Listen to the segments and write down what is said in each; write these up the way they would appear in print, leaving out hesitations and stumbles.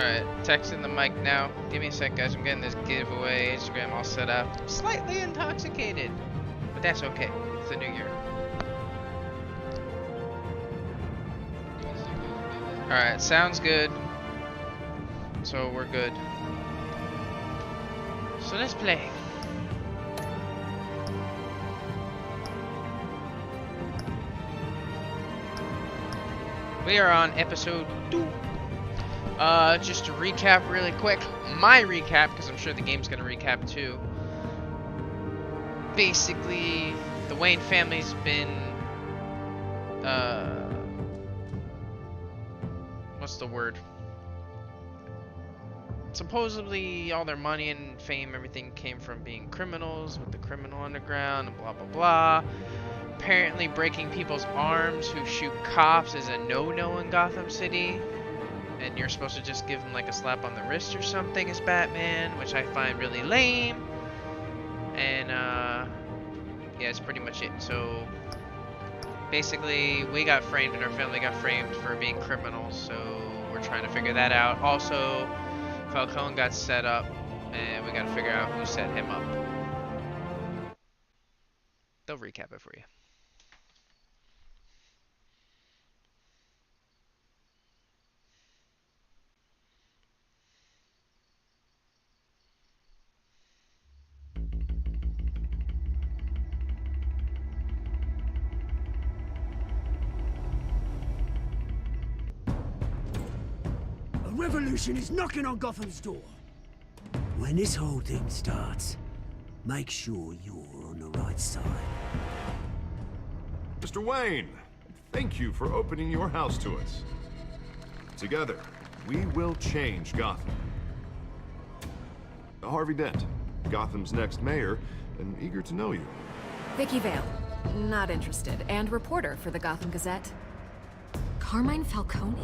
Alright, texting the mic now. Give me a sec, guys. I'm getting this giveaway Instagram all set up. I'm slightly intoxicated, but that's okay. It's the new year. Alright, sounds good. So we're good. So let's play. We are on episode 2. Just to recap really quick, my recap, because I'm sure the game's gonna recap too. Basically, the Wayne family's been, what's the word? Supposedly, all their money and fame, everything came from being criminals with the criminal underground and blah blah blah. Apparently, breaking people's arms who shoot cops is a no-no in Gotham City. And you're supposed to just give them like a slap on the wrist or something as Batman, which I find really lame. And yeah, that's pretty much it. So basically, we got framed and our family got framed for being criminals, so we're trying to figure that out. Also, Falcone got set up, and we got to figure out who set him up. They'll recap it for you. Revolution is knocking on Gotham's door. When this whole thing starts, make sure you're on the right side. Mr. Wayne, thank you for opening your house to us. Together, we will change Gotham. Harvey Dent, Gotham's next mayor, and eager to know you. Vicky Vale, not interested, and reporter for the Gotham Gazette. Carmine Falcone?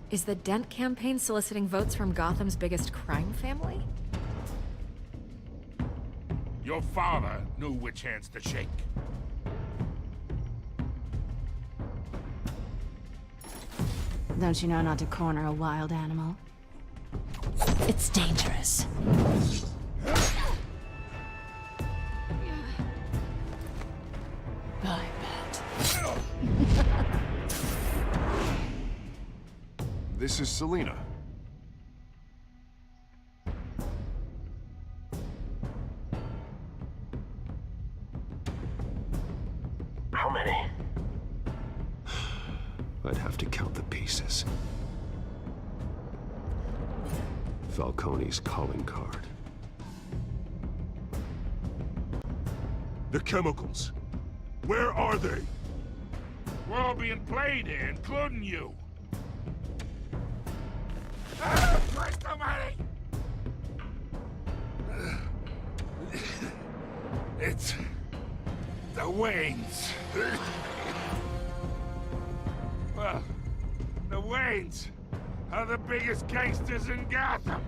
Is the Dent campaign soliciting votes from Gotham's biggest crime family? Your father knew which hands to shake. Don't you know not to corner a wild animal? It's dangerous. I bet. This is Selina. How many? I'd have to count the pieces. Falcone's calling card. The chemicals. Where are they? We're all being played here, including you. Ah, Christ almighty! It's the Waynes. Well, the Waynes are the biggest gangsters in Gotham.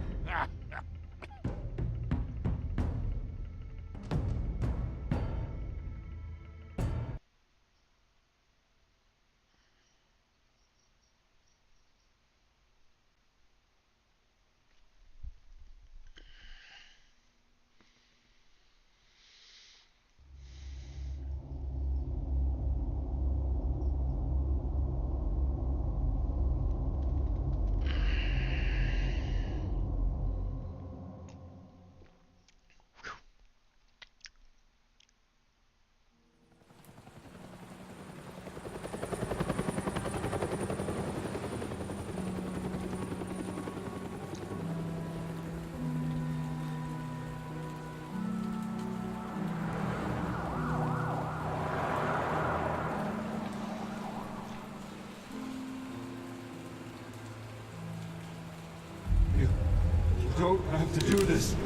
Don't have to do this.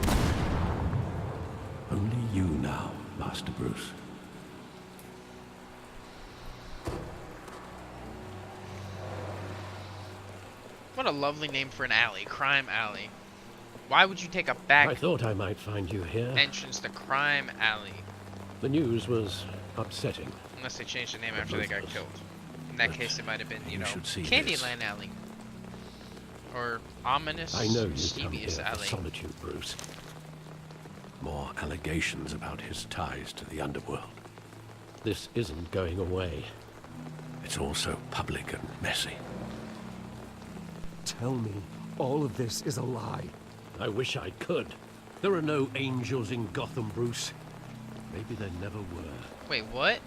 Only you now, Master Bruce. What a lovely name for an alley, Crime Alley. Why would you take a back I thought I might find you here. entrance to Crime Alley? The news was upsetting. Unless they changed the name after they got killed. In that case, it might have been, you know, should see Candyland Alley. or ominous, I know you come here mischievous for alley. solitude, Bruce. More allegations about his ties to the underworld. This isn't going away. It's all so public and messy. Tell me, all of this is a lie. I wish I could. There are no angels in Gotham, Bruce. Maybe there never were. Wait, what?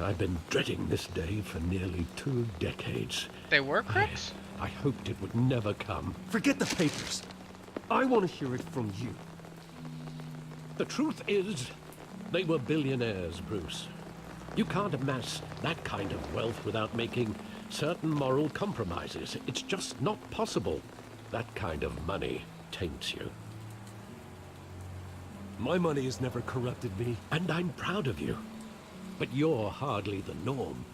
I've been dreading this day for nearly 2 decades. They were crooks? I hoped it would never come. Forget the papers. I want to hear it from you. The truth is, they were billionaires, Bruce. You can't amass that kind of wealth without making certain moral compromises. It's just not possible. That kind of money taints you. My money has never corrupted me. And I'm proud of you. But you're hardly the norm.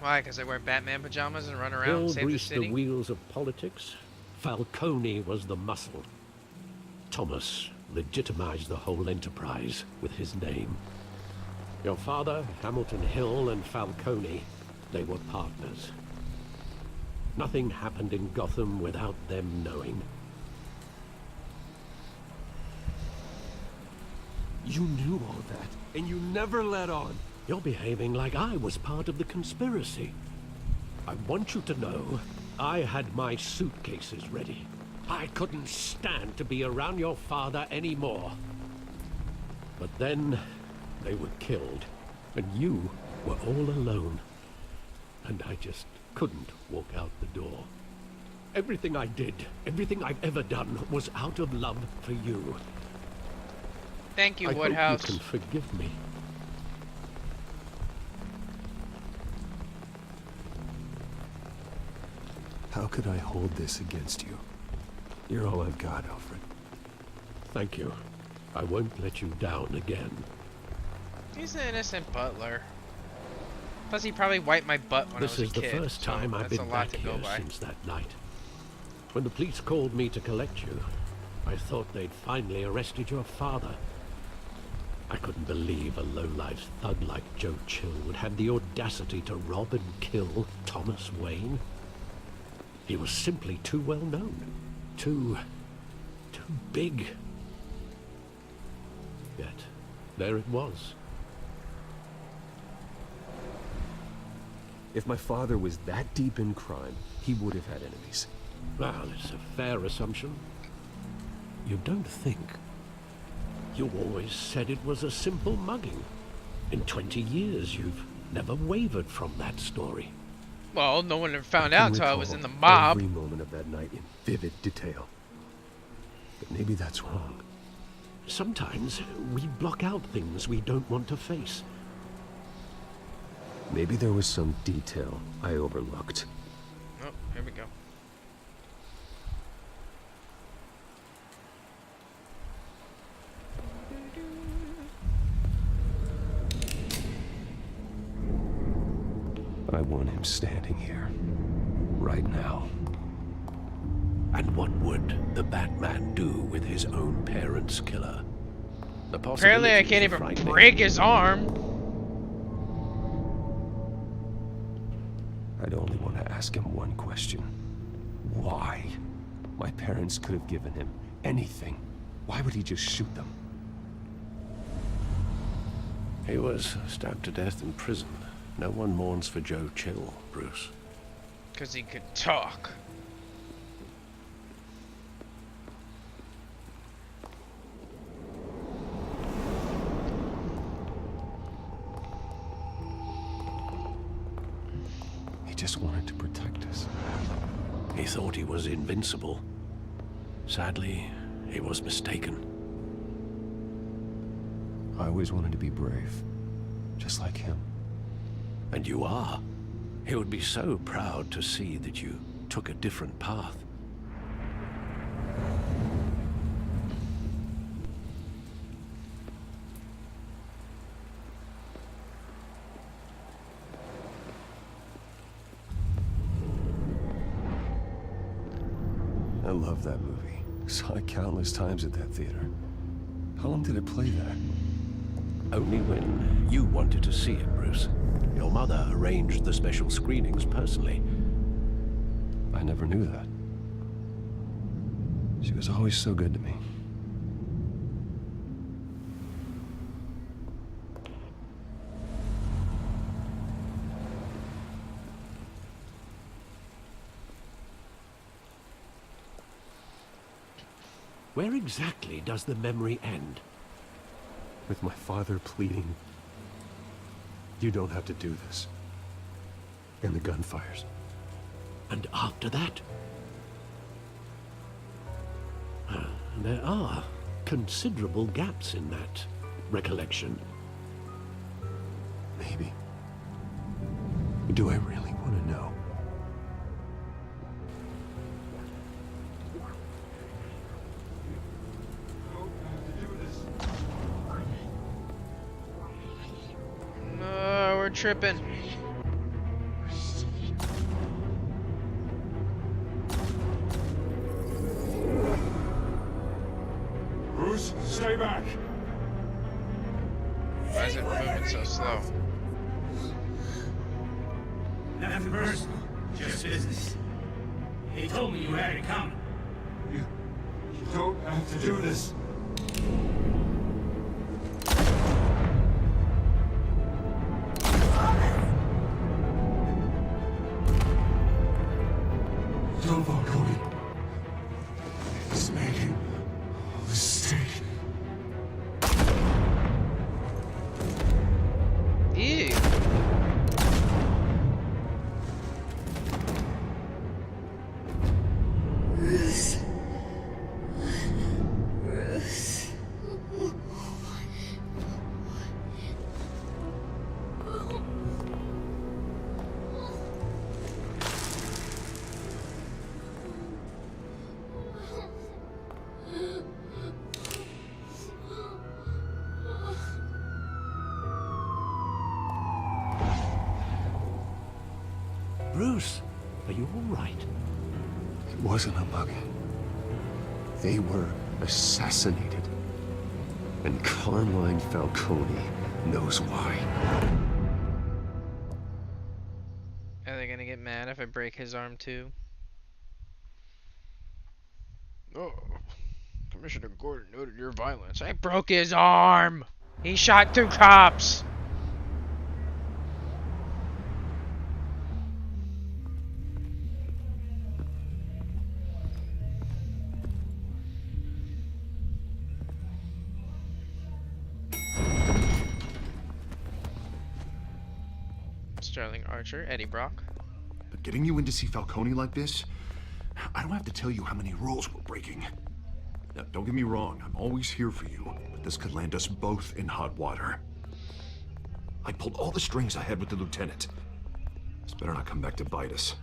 Why? Because they wear Batman pajamas and run around Bill and save the greased the city? wheels of politics. Falcone was the muscle. Thomas legitimized the whole enterprise with his name. Your father, Hamilton Hill, and Falcone, they were partners. Nothing happened in Gotham without them knowing. You knew all that, and you never let on. You're behaving like I was part of the conspiracy. I want you to know, I had my suitcases ready. I couldn't stand to be around your father anymore. But then, they were killed, and you were all alone. And I just couldn't walk out the door. Everything I did, everything I've ever done, was out of love for you. Thank you, I Woodhouse. hope you can forgive me. How could I hold this against you? You're all I've got, Alfred. Thank you. I won't let you down again. He's an innocent butler. Plus, he probably wiped my butt when This I was is a the kid. first so time I've that's been a lot back to go here by. since that night. When the police called me to collect you, I thought they'd finally arrested your father. I couldn't believe a low-life thug like Joe Chill would have the audacity to rob and kill Thomas Wayne. He was simply too well known. Too big. Yet, there it was. If my father was that deep in crime, he would have had enemies. Well, it's a fair assumption. You don't think. You always said it was a simple mugging. In 20 years, you've never wavered from that story. Well, no one ever found out until I was in the Recall mob. every moment of that night in vivid detail. But maybe that's wrong. Sometimes we block out things we don't want to face. Maybe there was some detail I overlooked. Oh, here we go. I want him standing here. Right now. And what would the Batman do with his own parents' killer? The Apparently, I possibilities can't are even frightening. break his arm. I'd only want to ask him one question. Why? My parents could have given him anything. Why would he just shoot them? He was stabbed to death in prison. No one mourns for Joe Chill, Bruce. Because he could talk. He just wanted to protect us. He thought he was invincible. Sadly, he was mistaken. I always wanted to be brave. Just like him. And you are. He would be so proud to see that you took a different path. I love that movie. Saw it countless times at that theater. How long did it play there? only when you wanted to see it, Bruce. Your mother arranged the special screenings personally. I never knew that. She was always so good to me. Where exactly does the memory end? With my father pleading, "You don't have to do this." And the gunfires. And after that? There are considerable gaps in that recollection. Maybe. Do I really want to know? No, we're tripping. Bruce, stay back. Why is it moving so slow? Nothing personal, just business. He told me you had it coming. You don't have to do this. Don't fall, Cody. He's making a mistake. Ew. Bruce, are you all right? It wasn't a bug. They were assassinated. And Carmine Falcone knows why. Are they gonna get mad if I break his arm too? Oh, Commissioner Gordon noted your violence. I broke his arm! He shot 2 cops! Sterling Archer, Eddie Brock. But getting you in to see Falcone like this, I don't have to tell you how many rules we're breaking. Now, don't get me wrong, I'm always here for you, but this could land us both in hot water. I pulled all the strings I had with the lieutenant. This better not come back to bite us.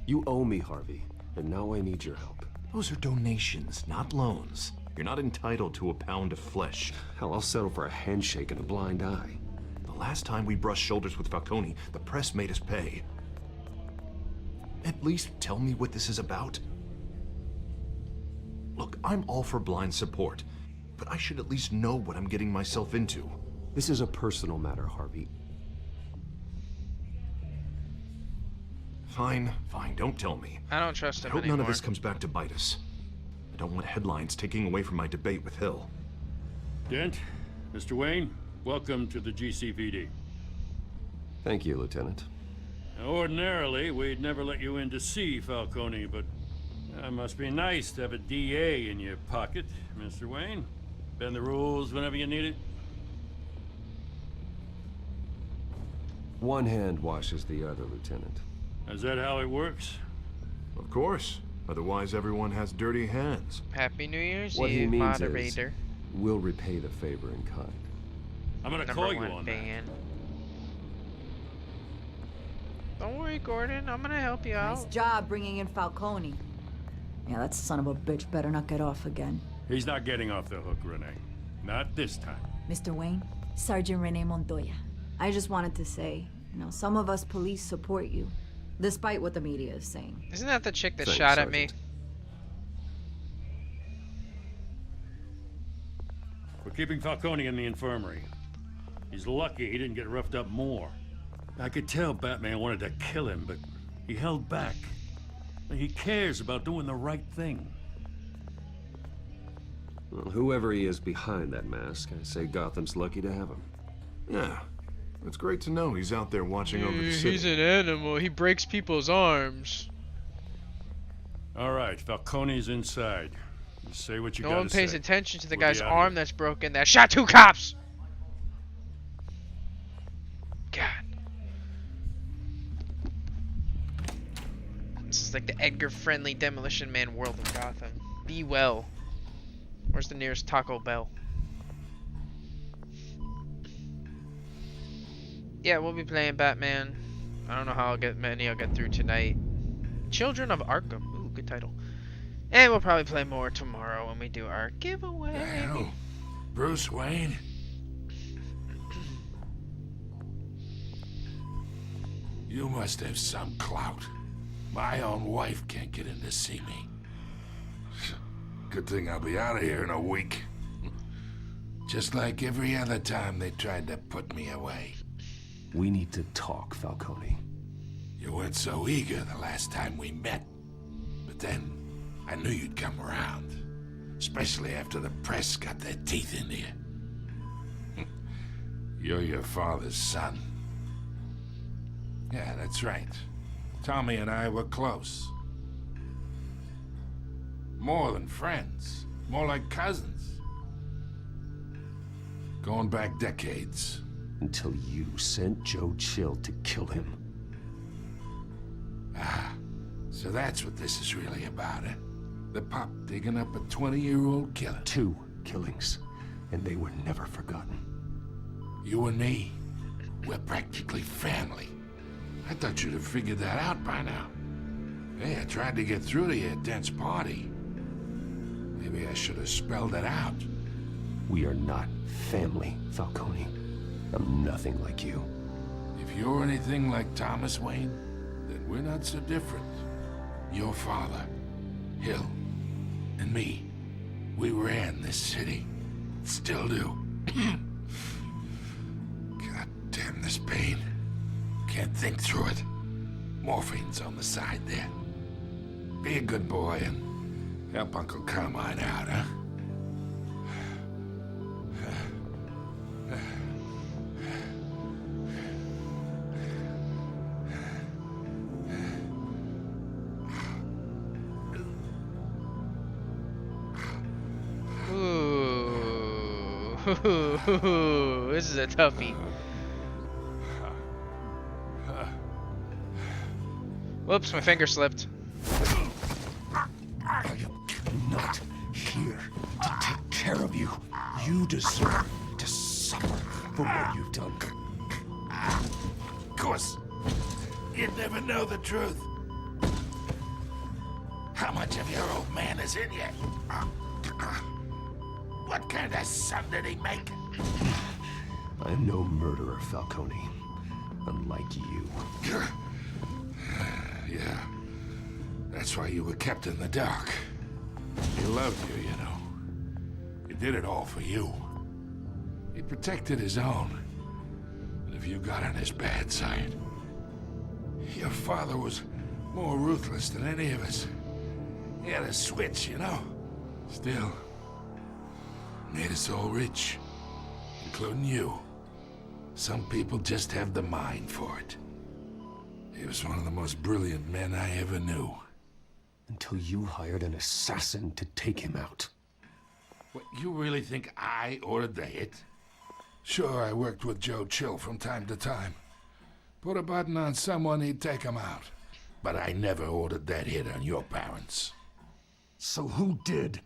You owe me, Harvey, and now I need your help. Those are donations, not loans. You're not entitled to a pound of flesh. Hell, I'll settle for a handshake and a blind eye. The last time we brushed shoulders with Falcone, the press made us pay. At least tell me what this is about. Look, I'm all for blind support, but I should at least know what I'm getting myself into. This is a personal matter, Harvey. Fine, don't tell me. I don't trust him I hope anymore. none of this comes back to bite us. I don't want headlines taking away from my debate with Hill. Dent, Mr. Wayne, welcome to the GCPD. Thank you, Lieutenant. Now, ordinarily, we'd never let you in to see Falcone, but it must be nice to have a DA in your pocket, Mr. Wayne. Bend the rules whenever you need it. One hand washes the other, Lieutenant. Is that how it works? Of course. Otherwise, everyone has dirty hands. Happy New Year's What he Eve, means moderator. is, we'll repay the favor in kind. I'm gonna Number call you 1 on fan. Don't worry, Gordon. I'm gonna help you Nice out. job bringing in Falcone. Yeah, that son of a bitch better not get off again. that. He's not getting off the hook, Renee. Not this time. Mr. Wayne, Sergeant Rene Montoya. I just wanted to say, some of us police support you, despite what the media is saying. Isn't that the chick that Thanks, shot at me? Sergeant. We're keeping Falcone in the infirmary. He's lucky he didn't get roughed up more. I could tell Batman wanted to kill him, but he held back. He cares about doing the right thing. Well, whoever he is behind that mask, I say Gotham's lucky to have him. Yeah, it's great to know he's out there watching over the city. He's an animal. He breaks people's arms. All right, Falcone's inside. You say what you gotta say. No one pays attention to the We'll guy's be out arm here. that's broken that shot 2 cops! God. This is like the Edgar-friendly Demolition Man world of Gotham. Be well. Where's the nearest Taco Bell? Yeah, we'll be playing Batman. I don't know how I'll get through tonight. Children of Arkham. Ooh, good title. And we'll probably play more tomorrow when we do our giveaway. Well, Bruce Wayne? You must have some clout. My own wife can't get in to see me. Good thing I'll be out of here in a week. Just like every other time they tried to put me away. We need to talk, Falcone. You weren't so eager the last time we met. But then, I knew you'd come around. Especially after the press got their teeth into you. You're your father's son. Yeah, that's right. Tommy and I were close. More than friends. More like cousins. Going back decades. Until you sent Joe Chill to kill him. Ah, so that's what this is really about, eh? The pop digging up a 20-year-old killer. 2 killings, and they were never forgotten. You and me, we're practically family. I thought you'd have figured that out by now. Hey, I tried to get through to you at Dent's party. Maybe I should have spelled it out. We are not family, Falcone. I'm nothing like you. If you're anything like Thomas Wayne, then we're not so different. Your father, Hill, and me, we ran this city. Still do. God damn this pain. Can't think through it. Morphine's on the side there. Be a good boy and help Uncle Carmine out, huh? Ooh, this is a toughie. Whoops, my finger slipped. I am not here to take care of you. You deserve to suffer for what you've done. Of course, you'd never know the truth. How much of your old man is in you? What kind of son did he make? I'm no murderer, Falcone. Unlike you. Yeah. That's why you were kept in the dark. He loved you, you know. He did it all for you. He protected his own. And if you got on his bad side, your father was more ruthless than any of us. He had a switch, you know. Still, made us all rich, including you. Some people just have the mind for it. He was one of the most brilliant men I ever knew. Until you hired an assassin to take him out. What, you really think I ordered the hit? Sure, I worked with Joe Chill from time to time. Put a button on someone, he'd take him out. But I never ordered that hit on your parents. So who did?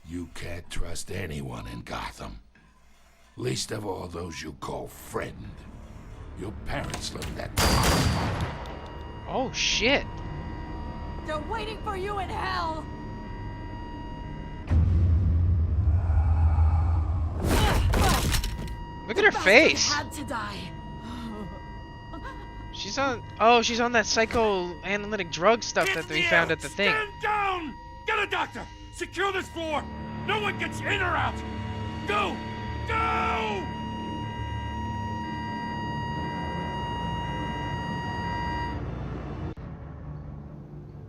You can't trust anyone in Gotham. Least of all those you call friend. Your parents learned that. Oh shit. They're waiting for you in hell! Look at her face. Had to die. She's on. Oh, she's on that psychoanalytic drug stuff that we found at the thing. Stand down! Get a doctor! Secure this floor! No one gets in or out! Go! do?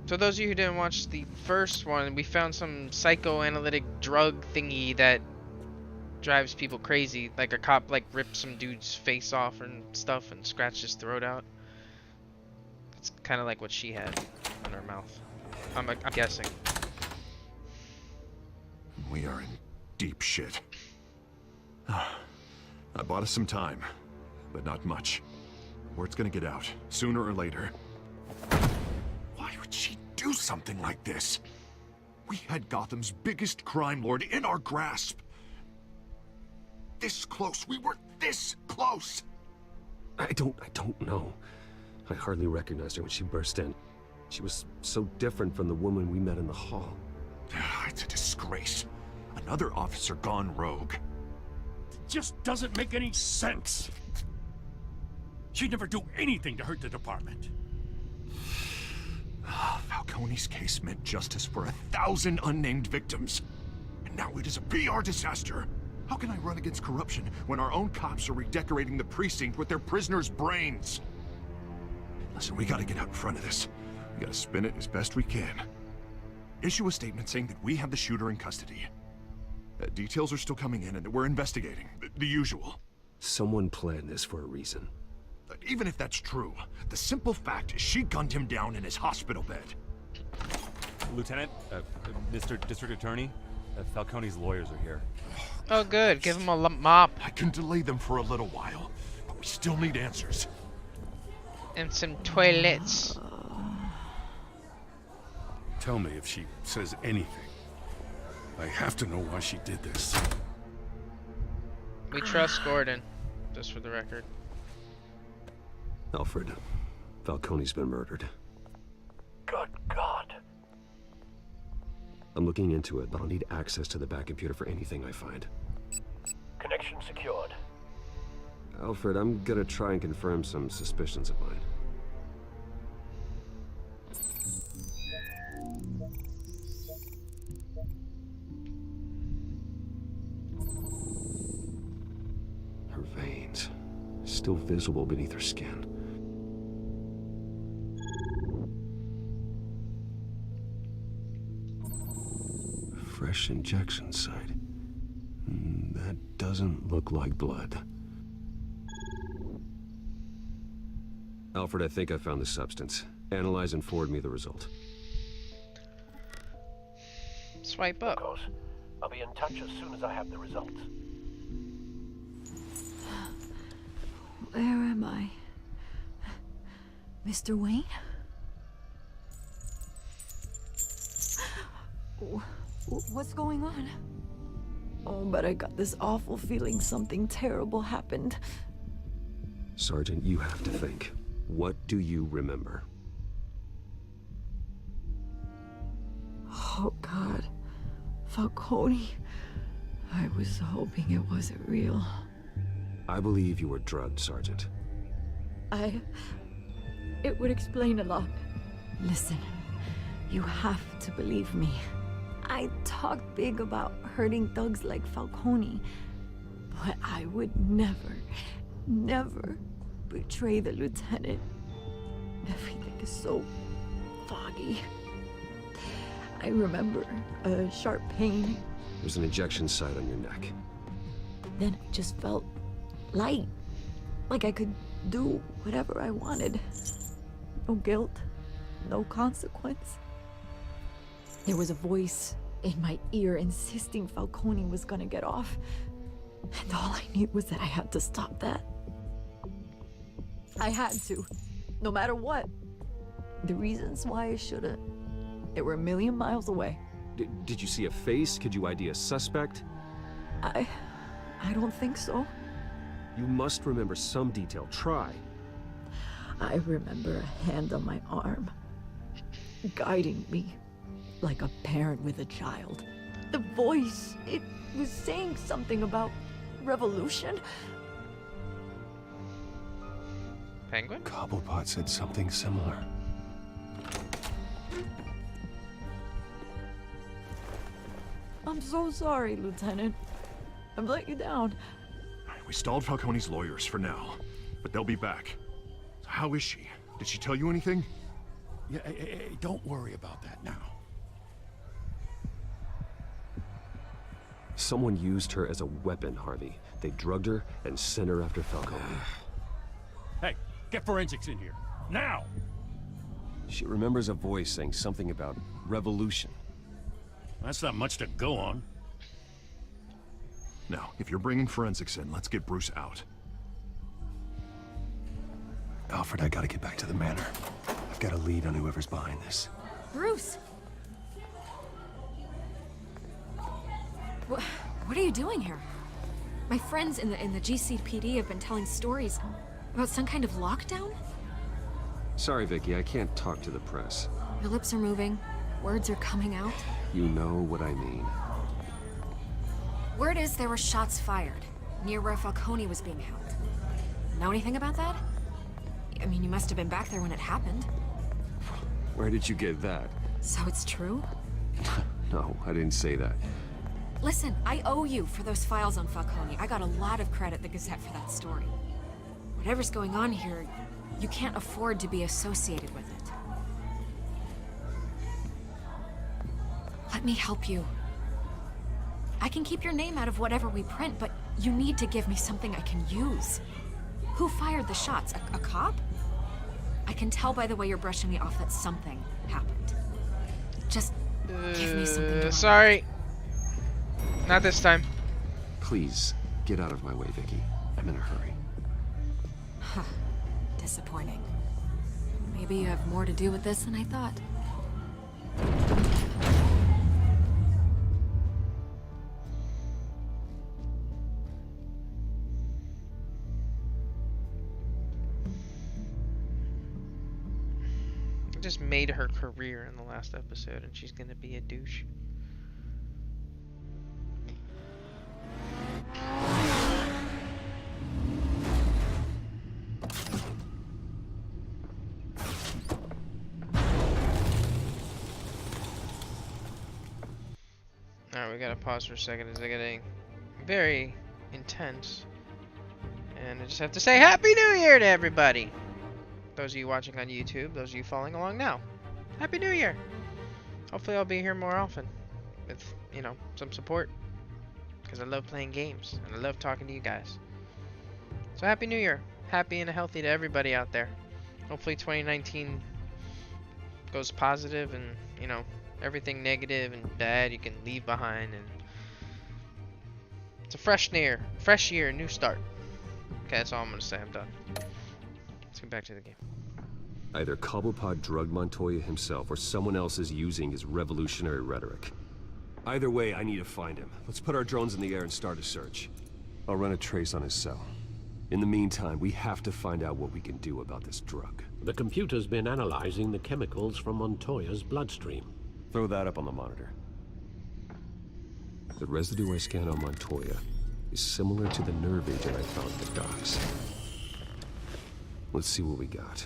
So those of you who didn't watch the first one, we found some psychoanalytic drug thingy that drives people crazy. Like a cop like ripped some dude's face off and stuff and scratched his throat out. It's kind of like what she had on her mouth. I'm guessing. We are in deep shit. I bought us some time, but not much. Word's gonna get out, sooner or later. Why would she do something like this? We had Gotham's biggest crime lord in our grasp. This close. We were this close. I don't know. I hardly recognized her when she burst in. She was so different from the woman we met in the hall. It's a disgrace. Another officer gone rogue. It just doesn't make any sense. She'd never do anything to hurt the department. Falcone's case meant justice for 1,000 unnamed victims. And now it is a PR disaster. How can I run against corruption when our own cops are redecorating the precinct with their prisoners' brains? Listen, we gotta get out in front of this. We gotta spin it as best we can. Issue a statement saying that we have the shooter in custody. Details are still coming in and that we're investigating. The usual. Someone planned this for a reason. Even if that's true, the simple fact is she gunned him down in his hospital bed. Lieutenant, Mr. District Attorney, Falcone's lawyers are here. Oh good, give him a mop. I can delay them for a little while, but we still need answers. And some toilets. Tell me if she says anything. I have to know why she did this. We trust Gordon, just for the record. Alfred, Falcone's been murdered. Good God. I'm looking into it, but I'll need access to the back computer for anything I find. Connection secured. Alfred, I'm gonna try and confirm some suspicions of mine. Her veins, still visible beneath her skin. Fresh injection site. That doesn't look like blood. Alfred, I think I found the substance. Analyze and forward me the result. Swipe up. Of course. I'll be in touch as soon as I have the results. Where am I? Mr. Wayne? What's going on? Oh, but I got this awful feeling something terrible happened. Sergeant, you have to think. What do you remember? Oh, God. Falcone. I was hoping it wasn't real. I believe you were drugged, Sergeant. It would explain a lot. Listen, you have to believe me. I talked big about hurting thugs like Falcone, but I would never betray the lieutenant. Everything is so foggy. I remember a sharp pain. There's an injection site on your neck. Then I just felt light, like I could do whatever I wanted. No guilt, no consequence. There was a voice in my ear insisting Falcone was gonna get off. And all I knew was that I had to stop that. I had to, no matter what. The reasons why I shouldn't, they were a million miles away. Did you see a face? Could you ID a suspect? I don't think so. You must remember some detail. Try. I remember a hand on my arm, guiding me. Like a parent with a child. The voice, it was saying something about revolution. Penguin? Cobblepot said something similar. I'm so sorry, Lieutenant. I've let you down. We stalled Falcone's lawyers for now, but they'll be back. So how is she? Did she tell you anything? Yeah, hey, don't worry about that now. Someone used her as a weapon, Harvey. They drugged her and sent her after Falcone. Hey, get forensics in here. Now! She remembers a voice saying something about revolution. That's not much to go on. Now, if you're bringing forensics in, let's get Bruce out. Alfred, I gotta get back to the manor. I've got a lead on whoever's behind this. Bruce! What are you doing here? My friends in the GCPD have been telling stories about some kind of lockdown? Sorry, Vicky, I can't talk to the press. Your lips are moving. Words are coming out. You know what I mean. Word is there were shots fired near where Falcone was being held. Know anything about that? I mean, you must have been back there when it happened. Where did you get that? So it's true? No, I didn't say that. Listen, I owe you for those files on Falcone. I got a lot of credit at the Gazette for that story. Whatever's going on here, you can't afford to be associated with it. Let me help you. I can keep your name out of whatever we print, but you need to give me something I can use. Who fired the shots? A cop? I can tell by the way you're brushing me off that something happened. Just give me something to sorry. Not this time. Please, get out of my way, Vicky. I'm in a hurry. Huh. Disappointing. Maybe you have more to do with this than I thought. Just made her career in the last episode, and she's gonna be a douche. Alright, we gotta pause for a second as they're getting very intense. And I just have to say Happy New Year to everybody! Those of you watching on YouTube, those of you following along now. Happy New Year! Hopefully I'll be here more often with, you know, some support. Because I love playing games, and I love talking to you guys. So Happy New Year! Happy and healthy to everybody out there. Hopefully 2019 goes positive and, you know, everything negative and bad you can leave behind, and it's a fresh year, new start. Okay, that's all I'm gonna say. I'm done. Let's get back to the game. Either Cobblepot drugged Montoya himself, or someone else is using his revolutionary rhetoric. Either way, I need to find him. Let's put our drones in the air and start a search. I'll run a trace on his cell. In the meantime, we have to find out what we can do about this drug. The computer's been analyzing the chemicals from Montoya's bloodstream. Throw that up on the monitor. The residue I scanned on Montoya is similar to the nerve agent I found at the docks. Let's see what we got.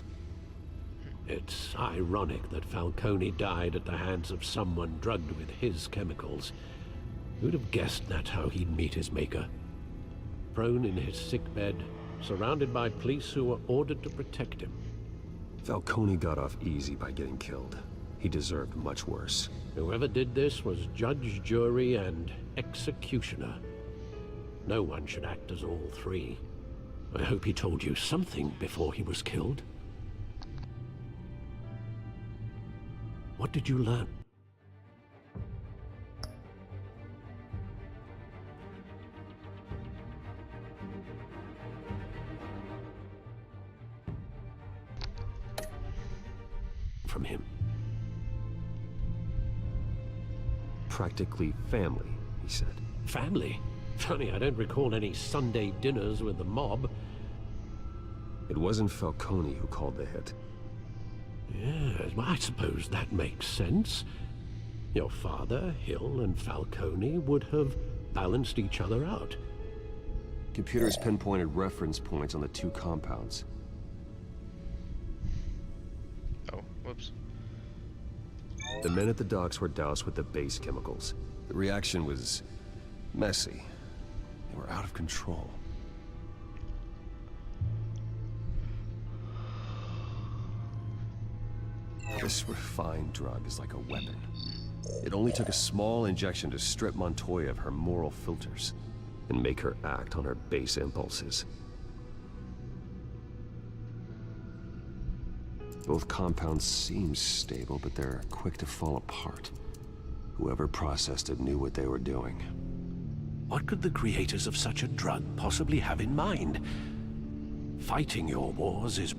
It's ironic that Falcone died at the hands of someone drugged with his chemicals. Who'd have guessed that's how he'd meet his maker? Prone in his sickbed, surrounded by police who were ordered to protect him. Falcone got off easy by getting killed. He deserved much worse. Whoever did this was judge, jury, and executioner. No one should act as all three. I hope he told you something before he was killed. What did you learn? From him. Practically family, he said. Family? Funny, I don't recall any Sunday dinners with the mob. It wasn't Falcone who called the hit. Yes, well, I suppose that makes sense. Your father, Hill, and Falcone would have balanced each other out. Computers pinpointed reference points on the two compounds. Oh, whoops. The men at the docks were doused with the base chemicals. The reaction was messy. They were out of control. This refined drug is like a weapon. It only took a small injection to strip Montoya of her moral filters and make her act on her base impulses. Both compounds seem stable, but they're quick to fall apart. Whoever processed it knew what they were doing. What could the creators of such a drug possibly have in mind? Fighting your wars is...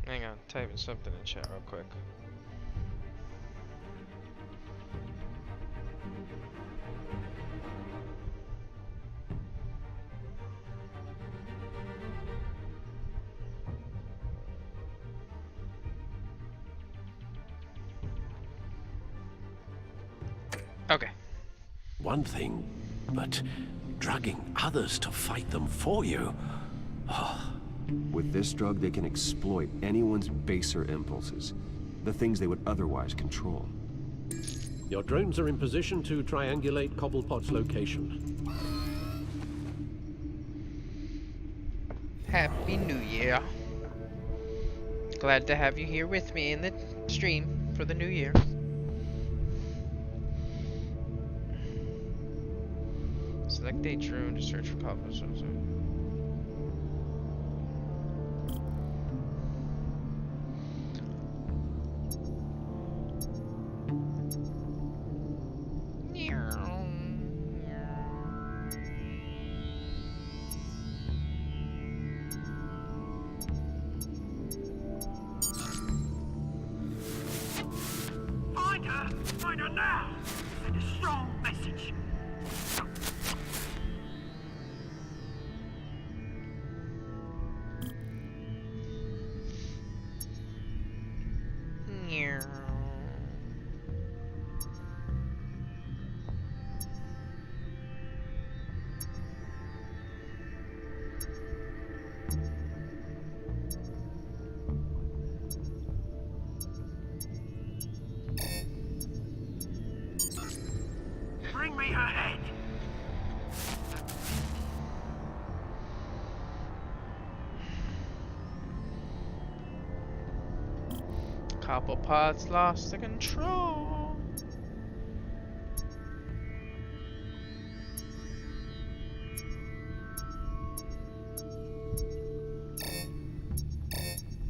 Hang on, typing something in chat real quick. Okay. one thing, but drugging others to fight them for you... Oh. With this drug, they can exploit anyone's baser impulses, the things they would otherwise control. Your drones are in position to triangulate Cobblepot's location. Happy New Year. Glad to have you here with me in the stream for the new year. Select a drone to search for Cobblepot. Find her now! Send a strong message. Bring me her head! Cobblepot's lost the control.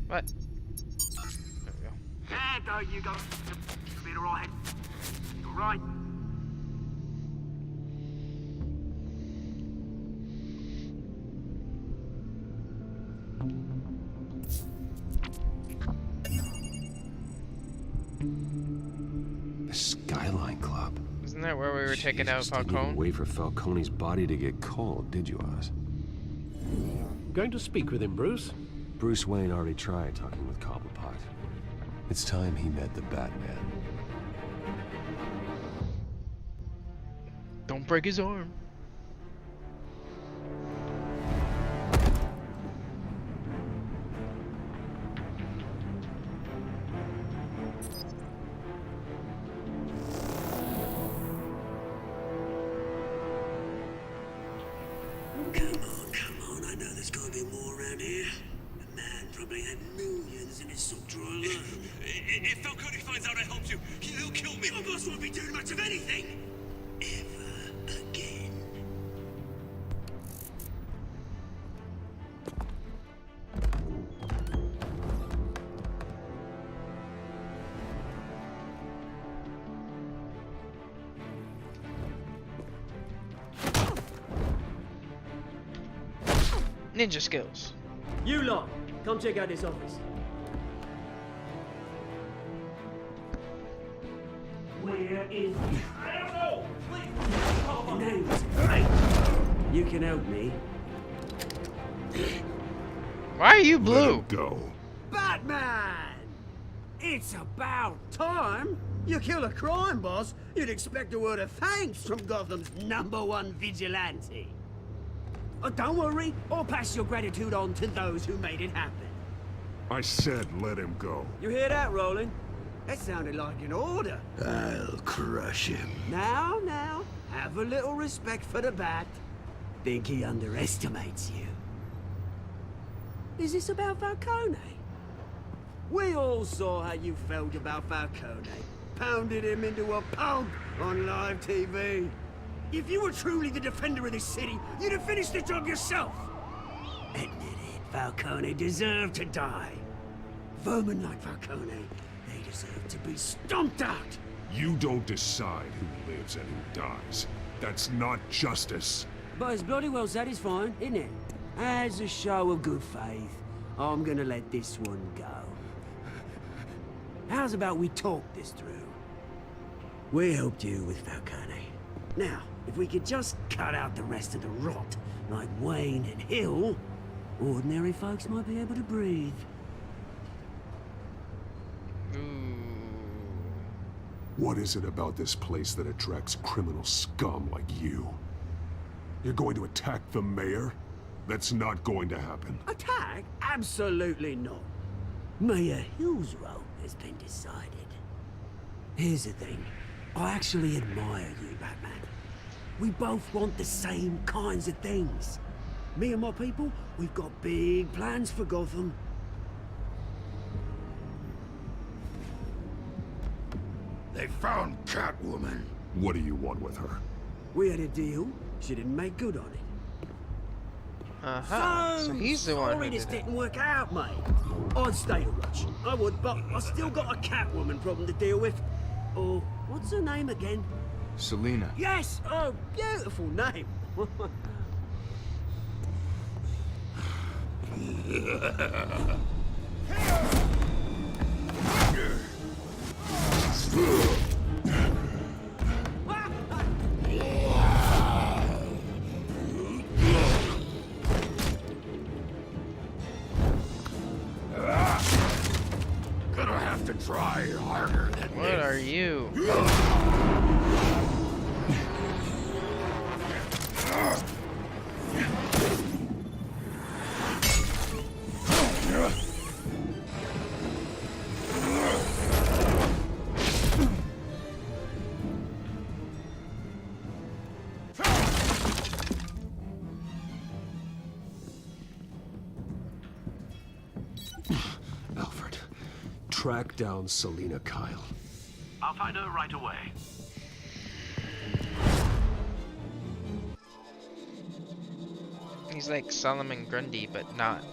What? There we go. There you go. You'll be alright. You alright? Skyline Club. Isn't that where we were taking out Didn't Falcone? even wait for Falcone's body to get cold, did you, Oz? Going to speak with him, Bruce? Bruce Wayne already tried talking with Cobblepot. It's time he met the Batman. Don't break his arm. Come on, I know there's gotta be more around here. The man probably had millions in his sock drawer alone. If Falcone finds out I helped you, he'll kill me. Your boss won't be doing much of anything. Ever again. Ninja skills. You lot, come check out this office. Where is he? I don't know. Names. Right. You can help me. Why are you blue? Go. Batman! It's about time. You kill a crime boss, you'd expect a word of thanks from Gotham's #1 vigilante. Oh, don't worry, I'll pass your gratitude on to those who made it happen. I said let him go. You hear that, Roland? That sounded like an order. I'll crush him. Now, have a little respect for the bat. think he underestimates you. Is this about Falcone? We all saw how you felt about Falcone. Pounded him into a pulp on live TV. If you were truly the defender of this city, you'd have finished the job yourself. Admit it, Falcone deserved to die. Vermin like Falcone, they deserve to be stomped out. You don't decide who lives and who dies. That's not justice. But it's bloody well satisfying, isn't it? As a show of good faith, I'm gonna let this one go. How's about we talk this through? We helped you with Falcone. Now, if we could just cut out the rest of the rot, like Wayne and Hill, ordinary folks might be able to breathe. What is it about this place that attracts criminal scum like you? You're going to attack the mayor? That's not going to happen. Attack? Absolutely not. Mayor Hill's role has been decided. Here's the thing. I actually admire you, Batman. We both want the same kinds of things. Me and my people, we've got big plans for Gotham. They found Catwoman. What do you want with her? We had a deal. She didn't make good on it. So he's the one Sorry who this did it. didn't work out, mate. I'd stay to watch. I would, but I still got a Catwoman problem to deal with. Oh, what's her name again? Selina. Yes! Oh, beautiful name. Gonna have to try harder than What this. are you? Alfred, track down Selina Kyle. I'll find her right away. He's like Solomon Grundy, but not.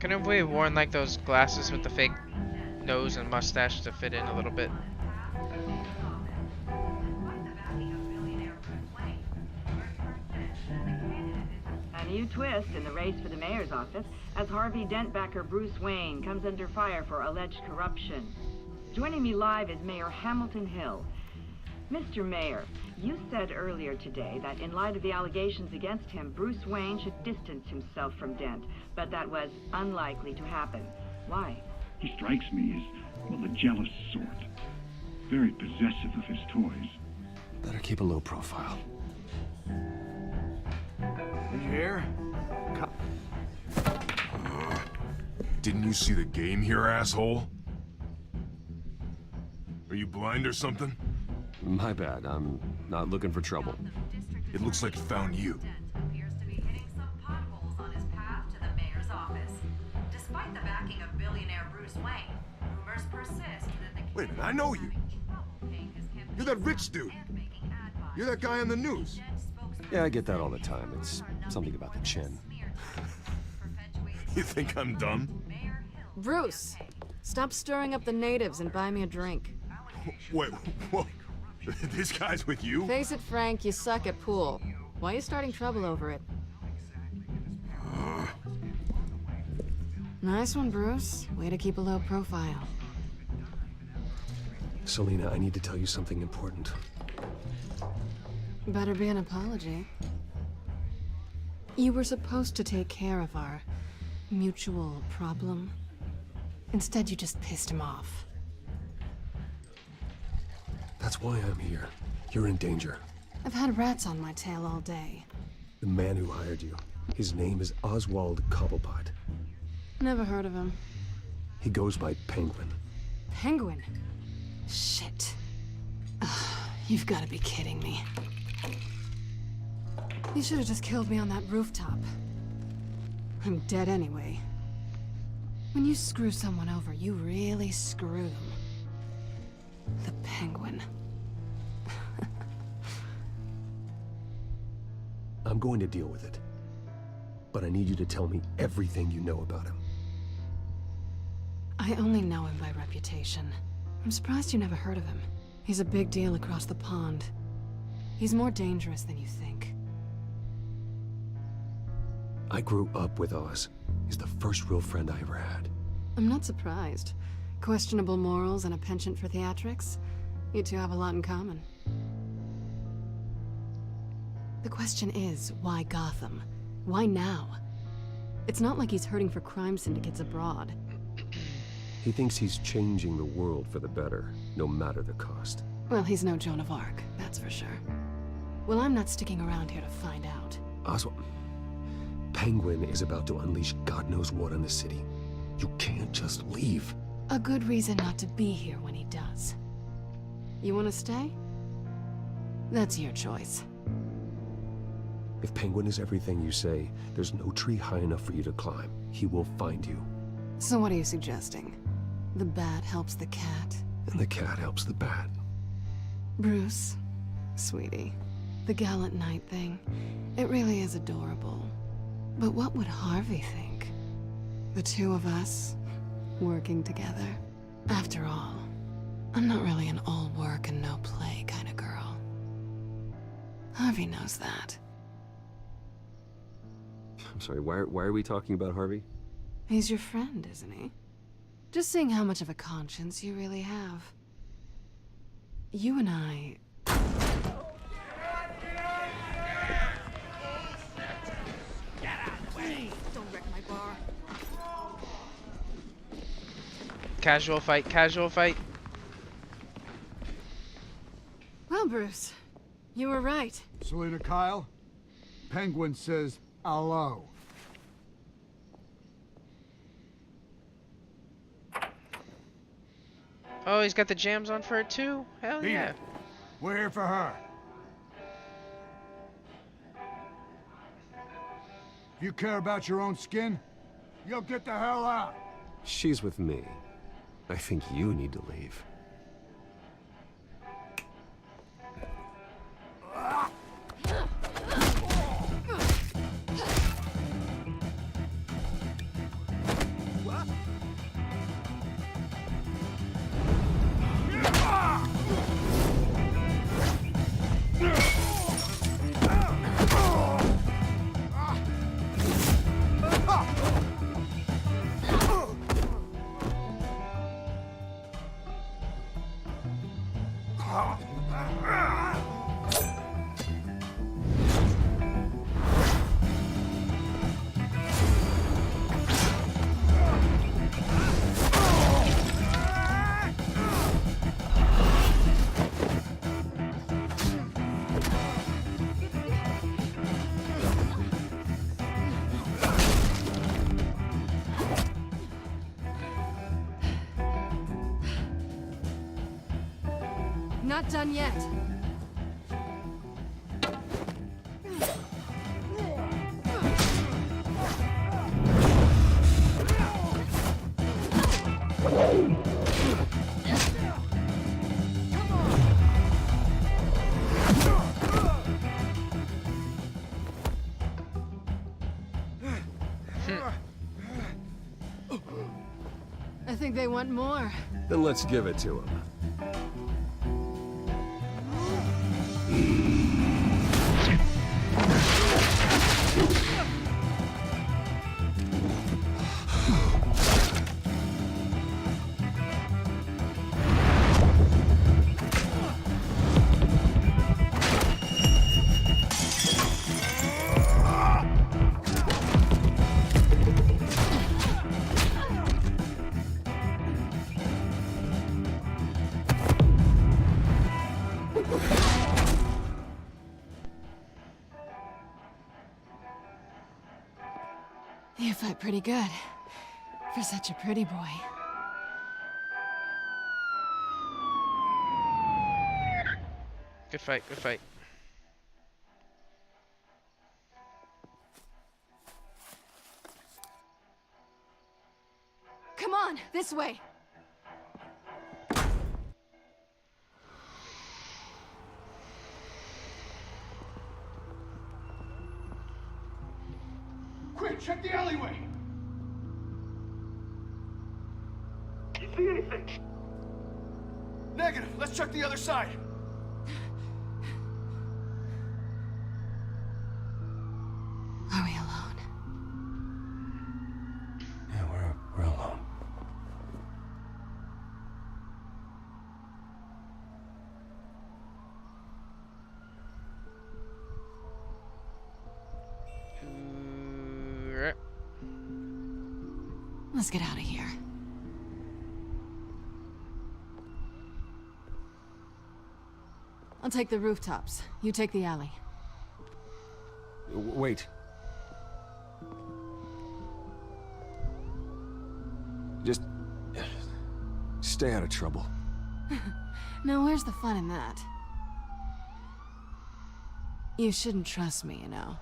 Couldn't we have worn like those glasses with the fake nose and mustache to fit in a little bit? A new twist in the race for the mayor's office as Harvey Dent backer Bruce Wayne comes under fire for alleged corruption. Joining me live is Mayor Hamilton Hill. Mr. Mayor, you said earlier today that in light of the allegations against him, Bruce Wayne should distance himself from Dent, but that was unlikely to happen. Why? He strikes me as, well, a jealous sort. Very possessive of his toys. Better keep a low profile. You here? Didn't you see the game here, asshole? Are you blind or something? My bad. I'm not looking for trouble. It looks like it found you. Appears to be hitting some potholes on his path to the mayor's office. Despite the backing of billionaire Bruce Wayne, rumors persist that the Wait a minute, I know you. You're that rich dude. You're that guy on the news. Yeah, I get that all the time. It's something about the chin. You think I'm dumb? Bruce, stop stirring up the natives and buy me a drink. Wait, whoa. This guy's with you? Face it, Frank, you suck at pool. Why are you starting trouble over it? Nice one, Bruce. Way to keep a low profile. Selina, I need to tell you something important. Better be an apology. You were supposed to take care of our mutual problem. Instead, you just pissed him off. That's why I'm here. You're in danger. I've had rats on my tail all day. The man who hired you, his name is Oswald Cobblepot. Never heard of him. He goes by Penguin. Penguin? Shit. You've got to be kidding me. You should have just killed me on that rooftop. I'm dead anyway. When you screw someone over, you really screw them. The Penguin. I'm going to deal with it. But I need you to tell me everything you know about him. I only know him by reputation. I'm surprised you never heard of him. He's a big deal across the pond. He's more dangerous than you think. I grew up with Oz. He's the first real friend I ever had. I'm not surprised. Questionable morals and a penchant for theatrics. You two have a lot in common. The question is, why Gotham? Why now? It's not like he's hurting for crime syndicates abroad. He thinks he's changing the world for the better, no matter the cost. Well, he's no Joan of Arc, that's for sure. Well, I'm not sticking around here to find out. Oswald, Penguin is about to unleash God knows what on the city. You can't just leave. A good reason not to be here when he does. You want to stay? That's your choice. If Penguin is everything you say, there's no tree high enough for you to climb. He will find you. So what are you suggesting? The bat helps the cat? And the cat helps the bat. Bruce, sweetie, the gallant knight thing, it really is adorable. But what would Harvey think? The two of us, working together? After all, I'm not really an all work and no play kind of girl. Harvey knows that. I'm sorry, why are we talking about Harvey? He's your friend, isn't he? Just seeing how much of a conscience you really have. You and I... Get out of the way! Don't wreck my bar. Casual fight, casual fight. Well, Bruce, you were right. Selina Kyle, Penguin says hello. Oh, he's got the jams on for it too? Hell yeah. We're here for her. If you care about your own skin, you'll get the hell out. She's with me. I think you need to leave. Not done yet. I think they want more. Then let's give it to him. You fight pretty good. For such a pretty boy. Good fight, good fight. Come on, this way. Quick, check the alleyway! You see anything? Negative. Let's check the other side. Are we alone? Yeah, we're alone. Let's get out of here. I'll take the rooftops. You take the alley. Wait. Just stay out of trouble. Now, where's the fun in that? You shouldn't trust me, you know.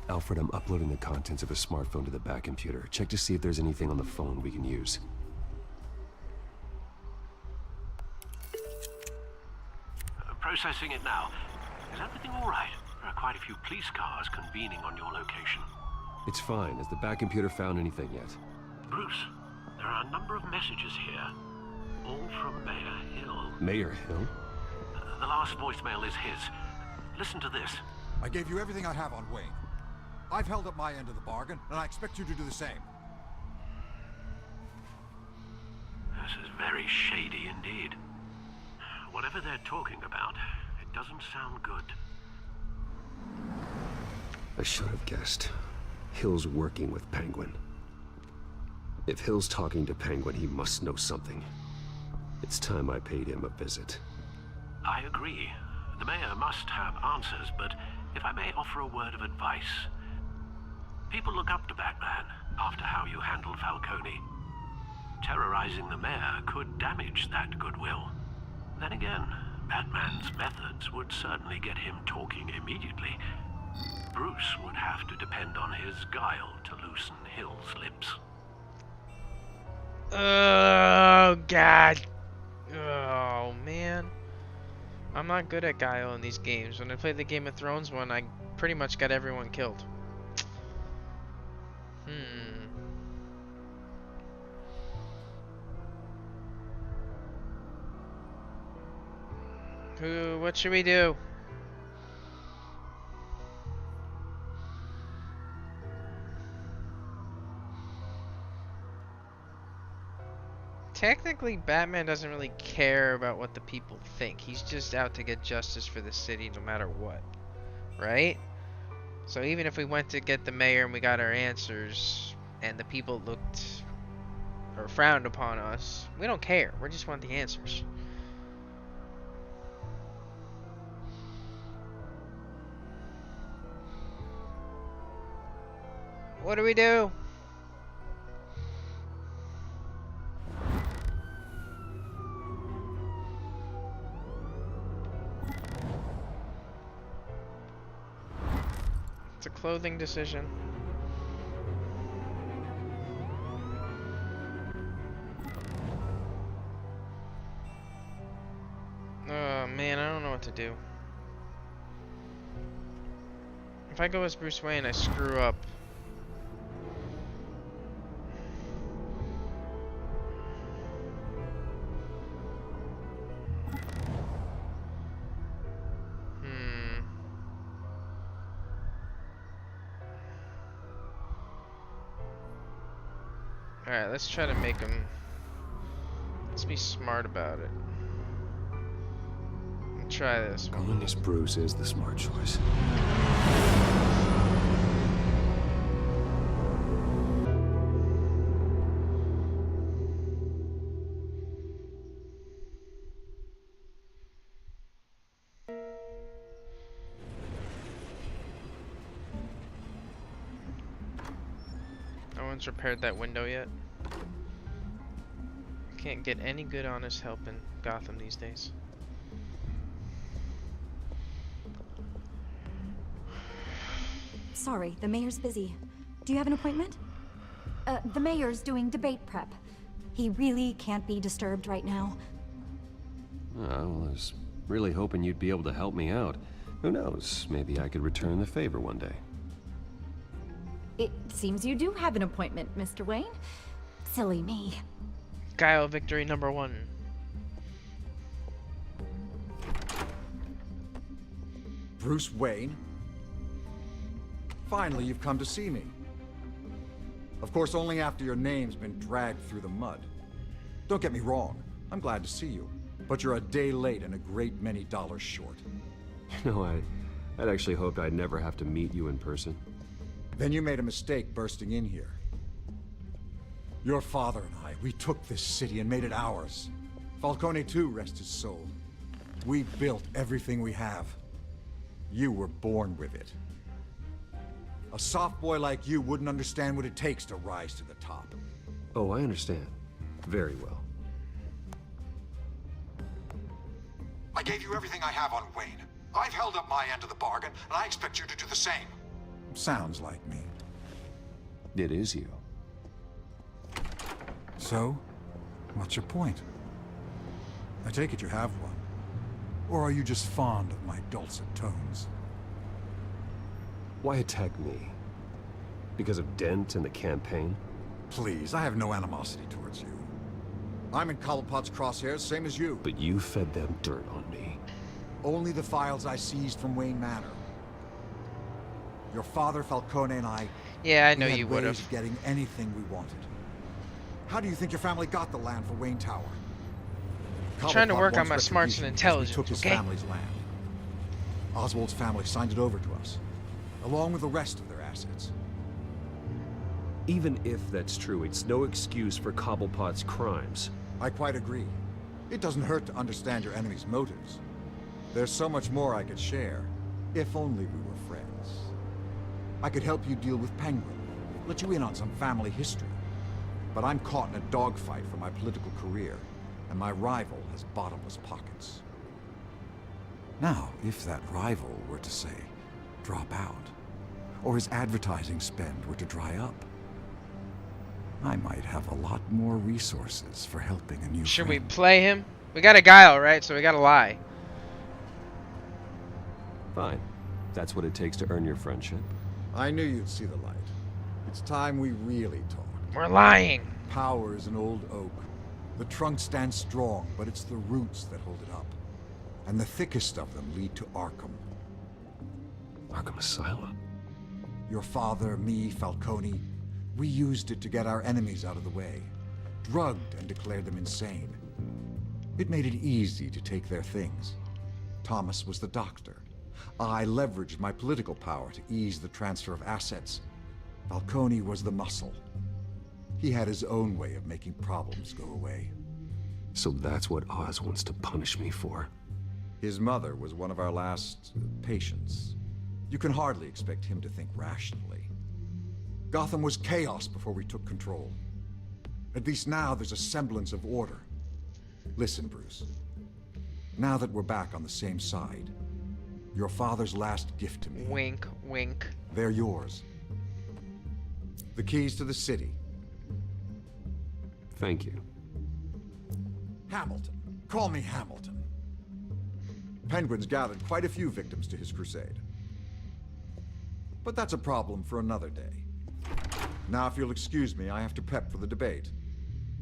Alfred, I'm uploading the contents of a smartphone to the back computer. Check to see if there's anything on the phone we can use. Processing it now. Is everything all right? There are quite a few police cars convening on your location. It's fine. Has the back computer found anything yet? Bruce, there are a number of messages here, all from Mayor Hill. Mayor Hill? The last voicemail is his. Listen to this. I gave you everything I have on Wayne. I've held up my end of the bargain, and I expect you to do the same. This is very shady indeed. Whatever they're talking about, it doesn't sound good. I should have guessed. Hill's working with Penguin. If Hill's talking to Penguin, he must know something. It's time I paid him a visit. I agree. The mayor must have answers, but if I may offer a word of advice. People look up to Batman after how you handled Falcone. Terrorizing the mayor could damage that goodwill. Then again, Batman's methods would certainly get him talking immediately. Bruce would have to depend on his guile to loosen Hill's lips. Oh, God. Oh, man. I'm not good at guile in these games. When I played the Game of Thrones one, I pretty much got everyone killed. What should we do? Technically, Batman doesn't really care about what the people think. He's just out to get justice for the city no matter what. Right? So even if we went to get the mayor and we got our answers and the people looked or frowned upon us, we don't care. We just want the answers. What do we do? It's a clothing decision. Oh man, I don't know what to do. If I go as Bruce Wayne, I screw up. Alright, let's try to make him... Let's be smart about it. Let's try this one. Going as Bruce is the smart choice. one's repaired that window yet. Can't get any good honest help in Gotham these days. Sorry, the mayor's busy. Do you have an appointment? The mayor's doing debate prep. He really can't be disturbed right now. Well, I was really hoping you'd be able to help me out. Who knows, maybe I could return the favor one day. It seems you do have an appointment, Mr. Wayne. Silly me. Guile victory number 1. Bruce Wayne? Finally, you've come to see me. Of course, only after your name's been dragged through the mud. Don't get me wrong, I'm glad to see you. But you're a day late and a great many dollars short. You know, I'd actually hoped I'd never have to meet you in person. Then you made a mistake bursting in here. Your father and I, we took this city and made it ours. Falcone too, rest his soul. We built everything we have. You were born with it. A soft boy like you wouldn't understand what it takes to rise to the top. Oh, I understand. Very well. I gave you everything I have on Wayne. I've held up my end of the bargain, and I expect you to do the same. Sounds like me. It is you. So, what's your point? I take it you have one. Or are you just fond of my dulcet tones? Why attack me? Because of Dent and the campaign? Please, I have no animosity towards you. I'm in Cobblepot's crosshairs, same as you. But you fed them dirt on me. Only the files I seized from Wayne Manor. Your father, Falcone, and I... Yeah, I know you would have. ...getting anything we wanted. How do you think your family got the land for Wayne Tower? I'm trying to work on my smarts and intelligence, took his okay? family's land. Oswald's family signed it over to us, along with the rest of their assets. Even if that's true, it's no excuse for Cobblepot's crimes. I quite agree. It doesn't hurt to understand your enemy's motives. There's so much more I could share, if only we were friends. I could help you deal with Penguin, let you in on some family history. But I'm caught in a dogfight for my political career, and my rival has bottomless pockets. Now, if that rival were to say, drop out, or his advertising spend were to dry up, I might have a lot more resources for helping a new Should friend. we play him? We got a guile, right? So we gotta lie. Fine. That's what it takes to earn your friendship. I knew you'd see the light. It's time we really talk. We're lying. Power is an old oak. The trunk stands strong, but it's the roots that hold it up. And the thickest of them lead to Arkham. Arkham Asylum? Your father, me, Falcone, we used it to get our enemies out of the way. Drugged and declared them insane. It made it easy to take their things. Thomas was the doctor. I leveraged my political power to ease the transfer of assets. Falcone was the muscle. He had his own way of making problems go away. So that's what Oz wants to punish me for. His mother was one of our last patients. You can hardly expect him to think rationally. Gotham was chaos before we took control. At least now there's a semblance of order. Listen, Bruce. Now that we're back on the same side, your father's last gift to me... Wink, wink. They're yours. The keys to the city. Thank you. Hamilton. Call me Hamilton. Penguin's gathered quite a few victims to his crusade. But that's a problem for another day. Now, if you'll excuse me, I have to prep for the debate.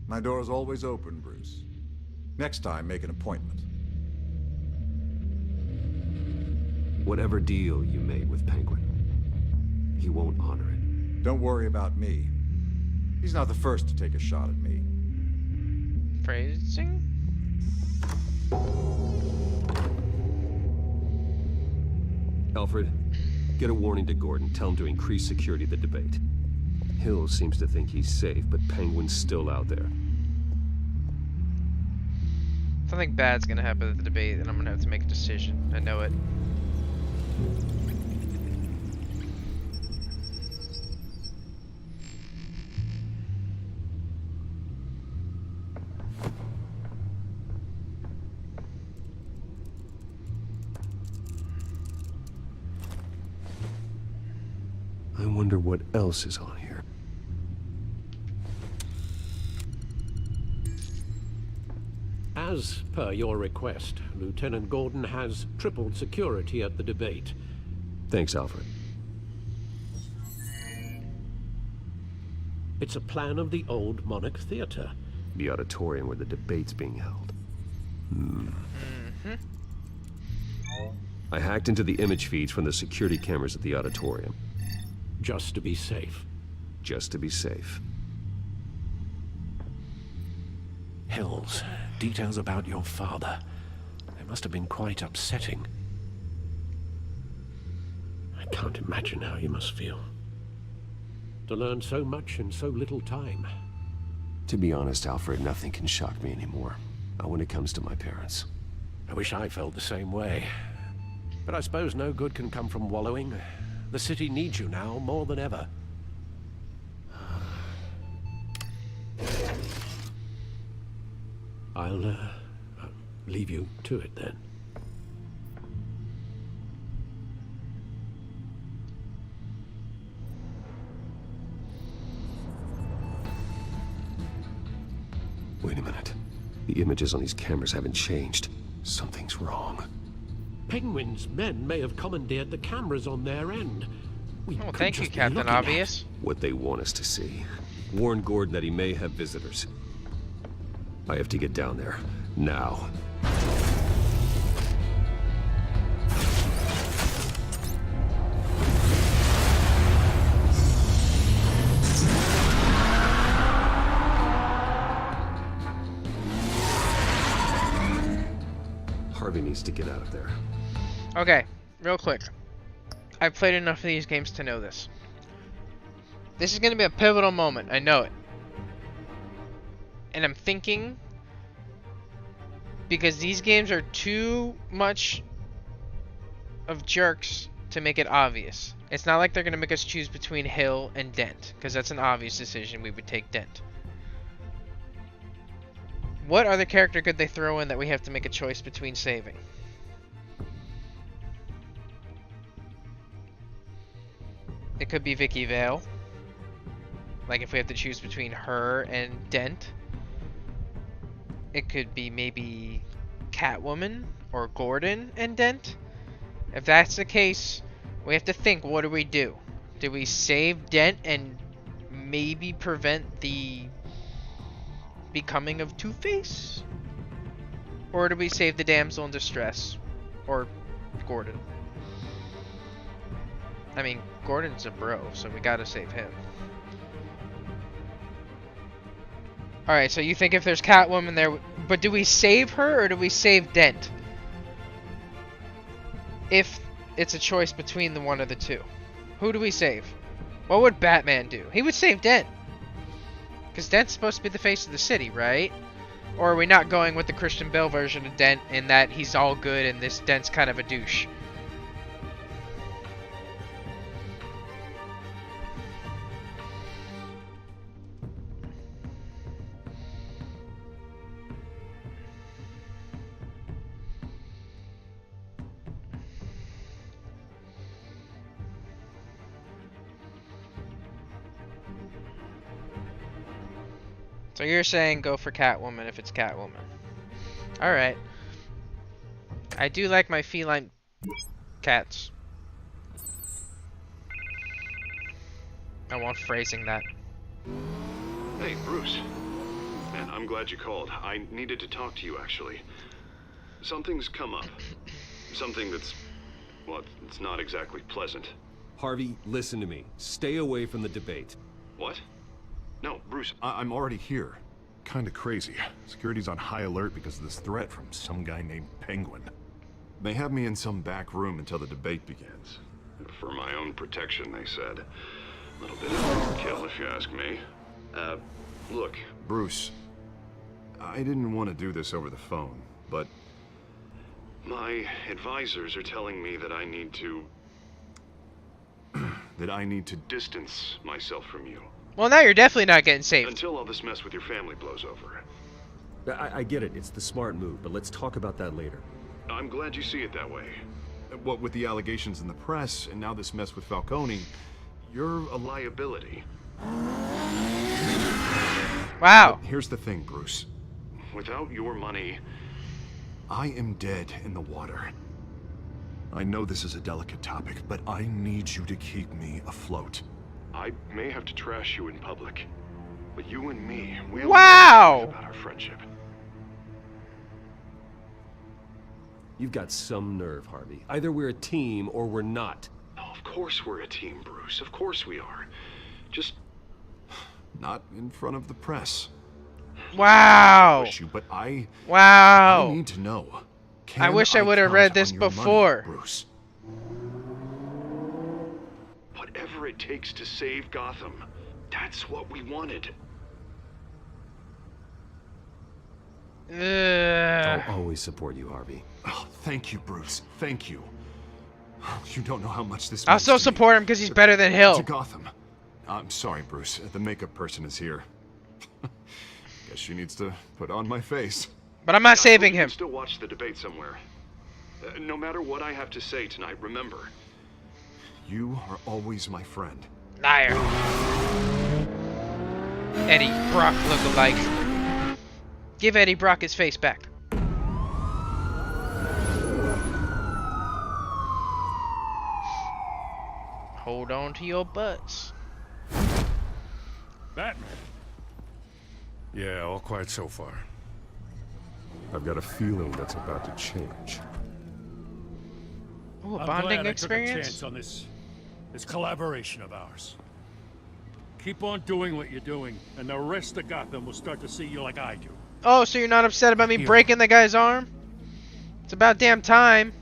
My door is always open, Bruce. Next time, make an appointment. Whatever deal you made with Penguin, he won't honor it. Don't worry about me. He's not the first to take a shot at me. Phrasing? Alfred, get a warning to Gordon. Tell him to increase security at the debate. Hill seems to think he's safe, but Penguin's still out there. Something bad's gonna happen at the debate, and I'm gonna have to make a decision. I know it. wonder what else is on here. As per your request, Lieutenant Gordon has tripled security at the debate. Thanks, Alfred. It's a plan of the old Monarch Theater. The auditorium where the debate's being held. I hacked into the image feeds from the security cameras at the auditorium. Just to be safe. Just to be safe. Hills, details about your father. They must have been quite upsetting. I can't imagine how you must feel. To learn so much in so little time. To be honest, Alfred, nothing can shock me anymore. Not when it comes to my parents. I wish I felt the same way. But I suppose no good can come from wallowing. The city needs you now more than ever. I'll leave you to it then. Wait a minute. The images on these cameras haven't changed. Something's wrong. Penguin's men may have commandeered the cameras on their end. Oh, thank you, Captain Obvious. What they want us to see. Warn Gordon that he may have visitors. I have to get down there. Now. Harvey needs to get out of there. Okay, real quick. I've played enough of these games to know this. This is going to be a pivotal moment. I know it. And I'm thinking, because these games are too much of jerks to make it obvious. It's not like they're going to make us choose between Hill and Dent, because that's an obvious decision. We would take Dent. What other character could they throw in that we have to make a choice between saving? It could be Vicky Vale. Like if we have to choose between her and Dent. It could be maybe Catwoman or Gordon and Dent. If that's the case, we have to think, what do we do? Do we save Dent and maybe prevent the becoming of Two-Face? Or do we save the damsel in distress? Or Gordon? I mean, Gordon's a bro, so we gotta save him. Alright, so you think if there's Catwoman there, but do we save her or do we save Dent? If it's a choice between the one or the two. Who do we save? What would Batman do? He would save Dent. Because Dent's supposed to be the face of the city, right? Or are we not going with the Christian Bale version of Dent in that he's all good and this Dent's kind of a douche? So you're saying go for Catwoman if it's Catwoman. Alright. I do like my feline cats. I want phrasing that. Hey, Bruce. Man, I'm glad you called. I needed to talk to you, actually. Something's come up. Something that's... well, it's not exactly pleasant. Harvey, listen to me. Stay away from the debate. What? No, Bruce, I'm already here. Kinda crazy. Security's on high alert because of this threat from some guy named Penguin. They have me in some back room until the debate begins. For my own protection, they said. A little bit of overkill, if you ask me. Look, Bruce, I didn't want to do this over the phone, but my advisors are telling me that I need to... distance myself from you. Well, now you're definitely not getting saved. Until all this mess with your family blows over. I get it. It's the smart move, but let's talk about that later. I'm glad you see it that way. What with the allegations in the press, and now this mess with Falcone, You're a liability. Wow. But here's the thing, Bruce. Without your money, I am dead in the water. I know this is a delicate topic, but I need you to keep me afloat. I may have to trash you in public, but you and me, we'll wow. about our friendship. You've got some nerve, Harvey. Either we're a team or we're not. Oh, of course we're a team, Bruce. Of course we are. Just not in front of the press. Wow. But I need to know. I wish I would have read this before. Money, Bruce. Whatever it takes to save Gotham, that's what we wanted. I'll always support you, Harvey. Oh, thank you, Bruce. Thank you. You don't know how much this means. I'll still support him because he's better than Hill. To Gotham. I'm sorry, Bruce. The makeup person is here. Guess she needs to put on my face. But I'm not saving him. Still watch the debate somewhere. No matter what I have to say tonight, remember, you are always my friend. Liar. Eddie Brock lookalike. Give Eddie Brock his face back. Hold on to your butts. Batman. Yeah, all quiet so far. I've got a feeling that's about to change. Ooh, a I'm bonding glad experience? I took a chance on this collaboration of ours. Keep on doing what you're doing, and the rest of Gotham will start to see you like I do. Oh, so you're not upset about me breaking the guy's arm? It's about damn time.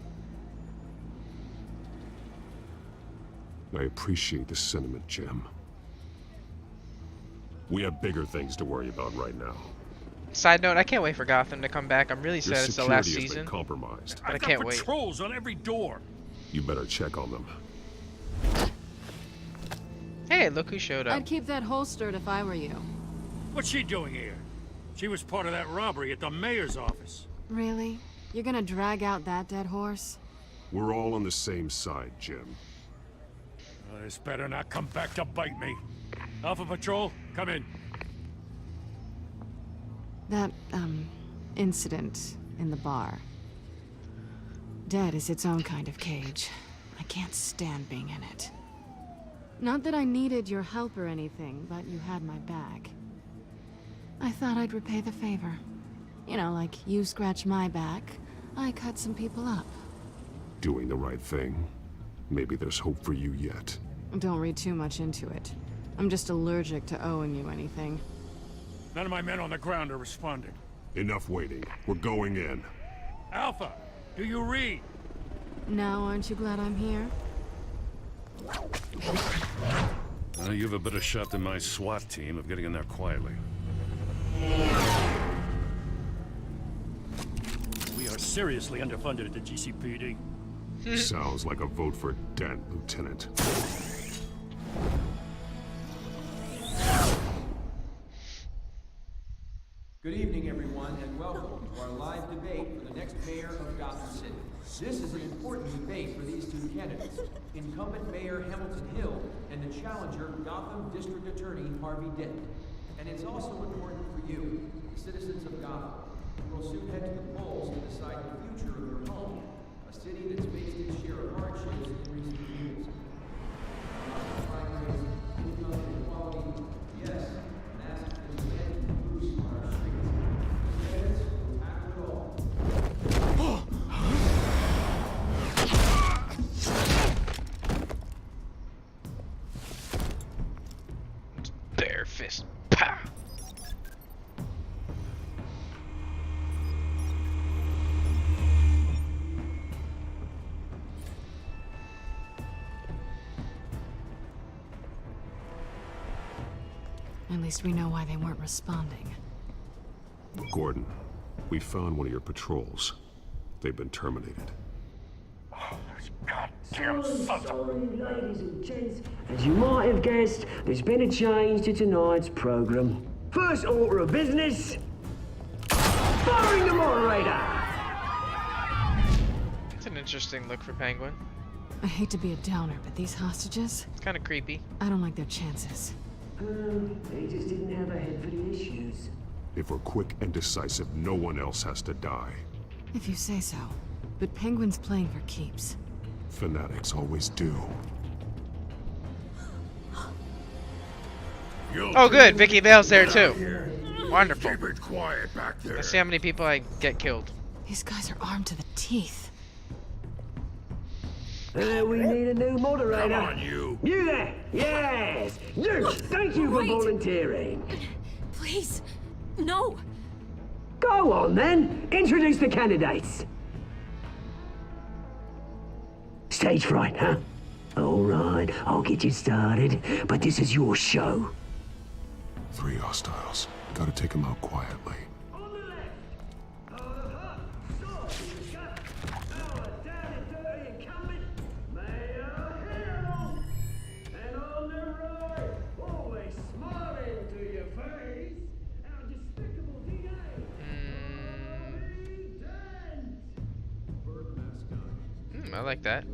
I appreciate the sentiment, Jim. We have bigger things to worry about right now. Side note, I can't wait for Gotham to come back. I'm really Your sad it's the last security has season. been compromised. But I I've got can't wait. patrols on every door. You better check on them. Hey, look who showed up. I'd keep that holstered if I were you. What's she doing here? She was part of that robbery at the mayor's office. Really? You're gonna drag out that dead horse? We're all on the same side, Jim. This better not come back to bite me. Alpha Patrol, come in. That, incident in the bar. Dead is its own kind of cage. I can't stand being in it. Not that I needed your help or anything, but you had my back. I thought I'd repay the favor. You know, like you scratch my back, I cut some people up. Doing the right thing. Maybe there's hope for you yet. Don't read too much into it. I'm just allergic to owing you anything. None of my men on the ground are responding. Enough waiting. We're going in. Alpha, do you read? Now, aren't you glad I'm here? You have a better shot than my SWAT team of getting in there quietly. We are seriously underfunded at the GCPD. Sounds like a vote for Dent, Lieutenant. Good evening, everyone, and welcome to our live debate for the next mayor of Gotham City. This is an important debate for these two candidates, incumbent Mayor Hamilton Hill and the challenger, Gotham District Attorney Harvey Dent. And it's also important for you, the citizens of Gotham, who will soon head to the polls to decide the future of your home, a city that's faced its share of hardships in recent years. Primaries, income inequality, yes, massive discontent and loose on our streets. Candidates will tackle it all. Bare fist. Pow. At least we know why they weren't responding. Gordon, we found one of your patrols. They've been terminated. Sorry, ladies and gents. As you might have guessed, there's been a change to tonight's program. First order of business, firing the moderator. It's an interesting look for Penguin. I hate to be a downer, but these hostages... It's kind of creepy. I don't like their chances. They just didn't have a head for the issues. If we're quick and decisive, no one else has to die. If you say so. But Penguin's playing for keeps. Fanatics always do. Oh good, Vicky Vale's there too. Wonderful. Keep it quiet back there. Let's see how many people I get killed. These guys are armed to the teeth. We need a new moderator. Come on, you. You there? Yes. You. Thank you for volunteering. Please, no. Go on then. Introduce the candidates. Stage fright, huh? All right, I'll get you started. But this is your show. 3 hostiles. Gotta take them out quietly. I like that.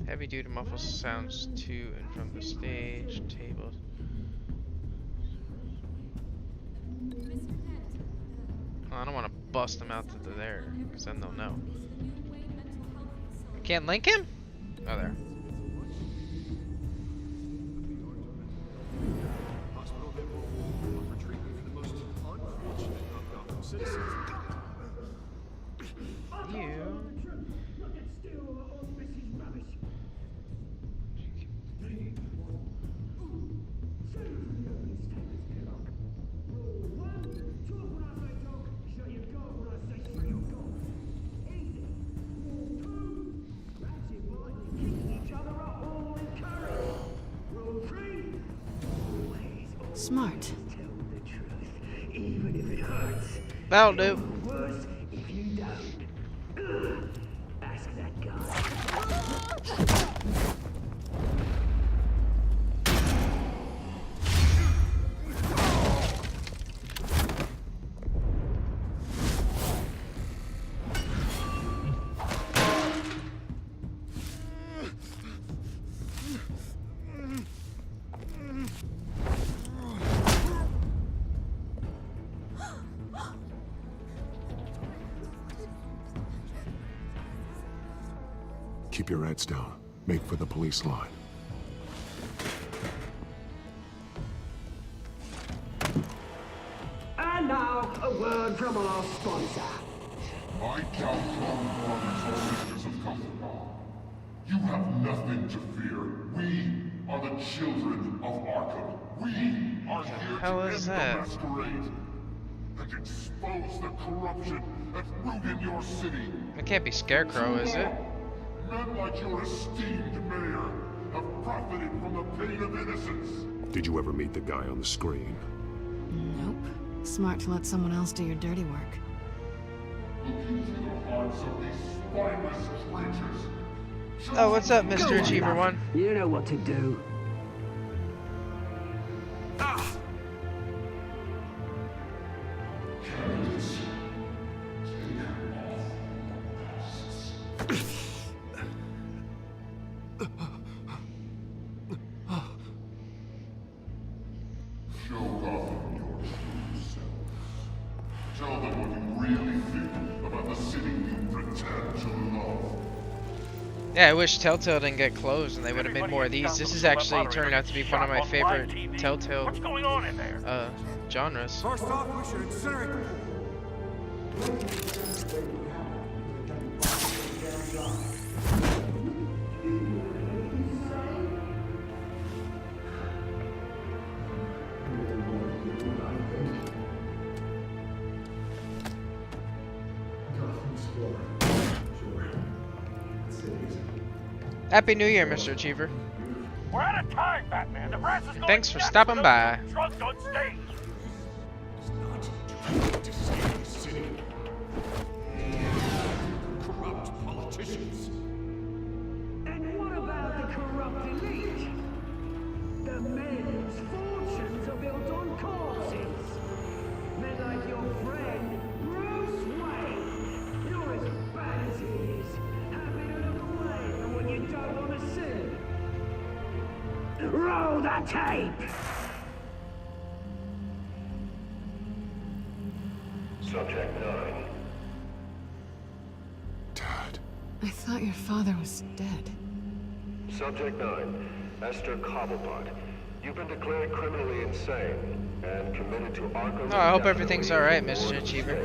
Heavy duty muffled sounds to and from the stage, tables. Oh, I don't want to bust them out that they're there, because then they'll know. Can't link him? Oh, there. You. Smart. Even if it hurts. That'll do. Worse if you don't. Ask that guy. Keep your heads down. Make for the police line. And now, a word from our sponsor. My Telltale brothers and sisters of Gotham, you have nothing to fear. We are the children of Arkham. We are here hell to is end that? the masquerade and expose the corruption that's rooted your city. It can't be Scarecrow, is it? Men like your esteemed mayor have profited from the pain of innocence. Did you ever meet the guy on the screen? Nope. Smart to let someone else do your dirty work. Looking through the hearts of these spineless creatures. Oh, what's up, Go Mr. on, Achiever lad. One? You know what to do. Candidates, take off. Show Gotham your true self. Tell them what you really think about the city you pretend to love. Yeah, I wish Telltale didn't get closed and they would have made more of these. This is actually turning out to be one of my favorite Telltale genres. First off, we should incinerate Happy New Year, Mr. Achiever. We're out of time, Batman. The brass is going Thanks for nuts stopping with by. those drugs on stage. To save the city. city. Corrupt politicians. And what about the corrupt elite? The men whose fortunes are built on corpses. Men like your friend, Bruce Wayne. You're as bad as he is. Happy to look away from what you don't want to see. Roll the tape! Subject 9. Dad. I thought your father was dead. Subject 9. Esther Cobblepot. You've been declared criminally insane and committed to Arkham. Oh, I hope everything's alright, Mr. Achiever.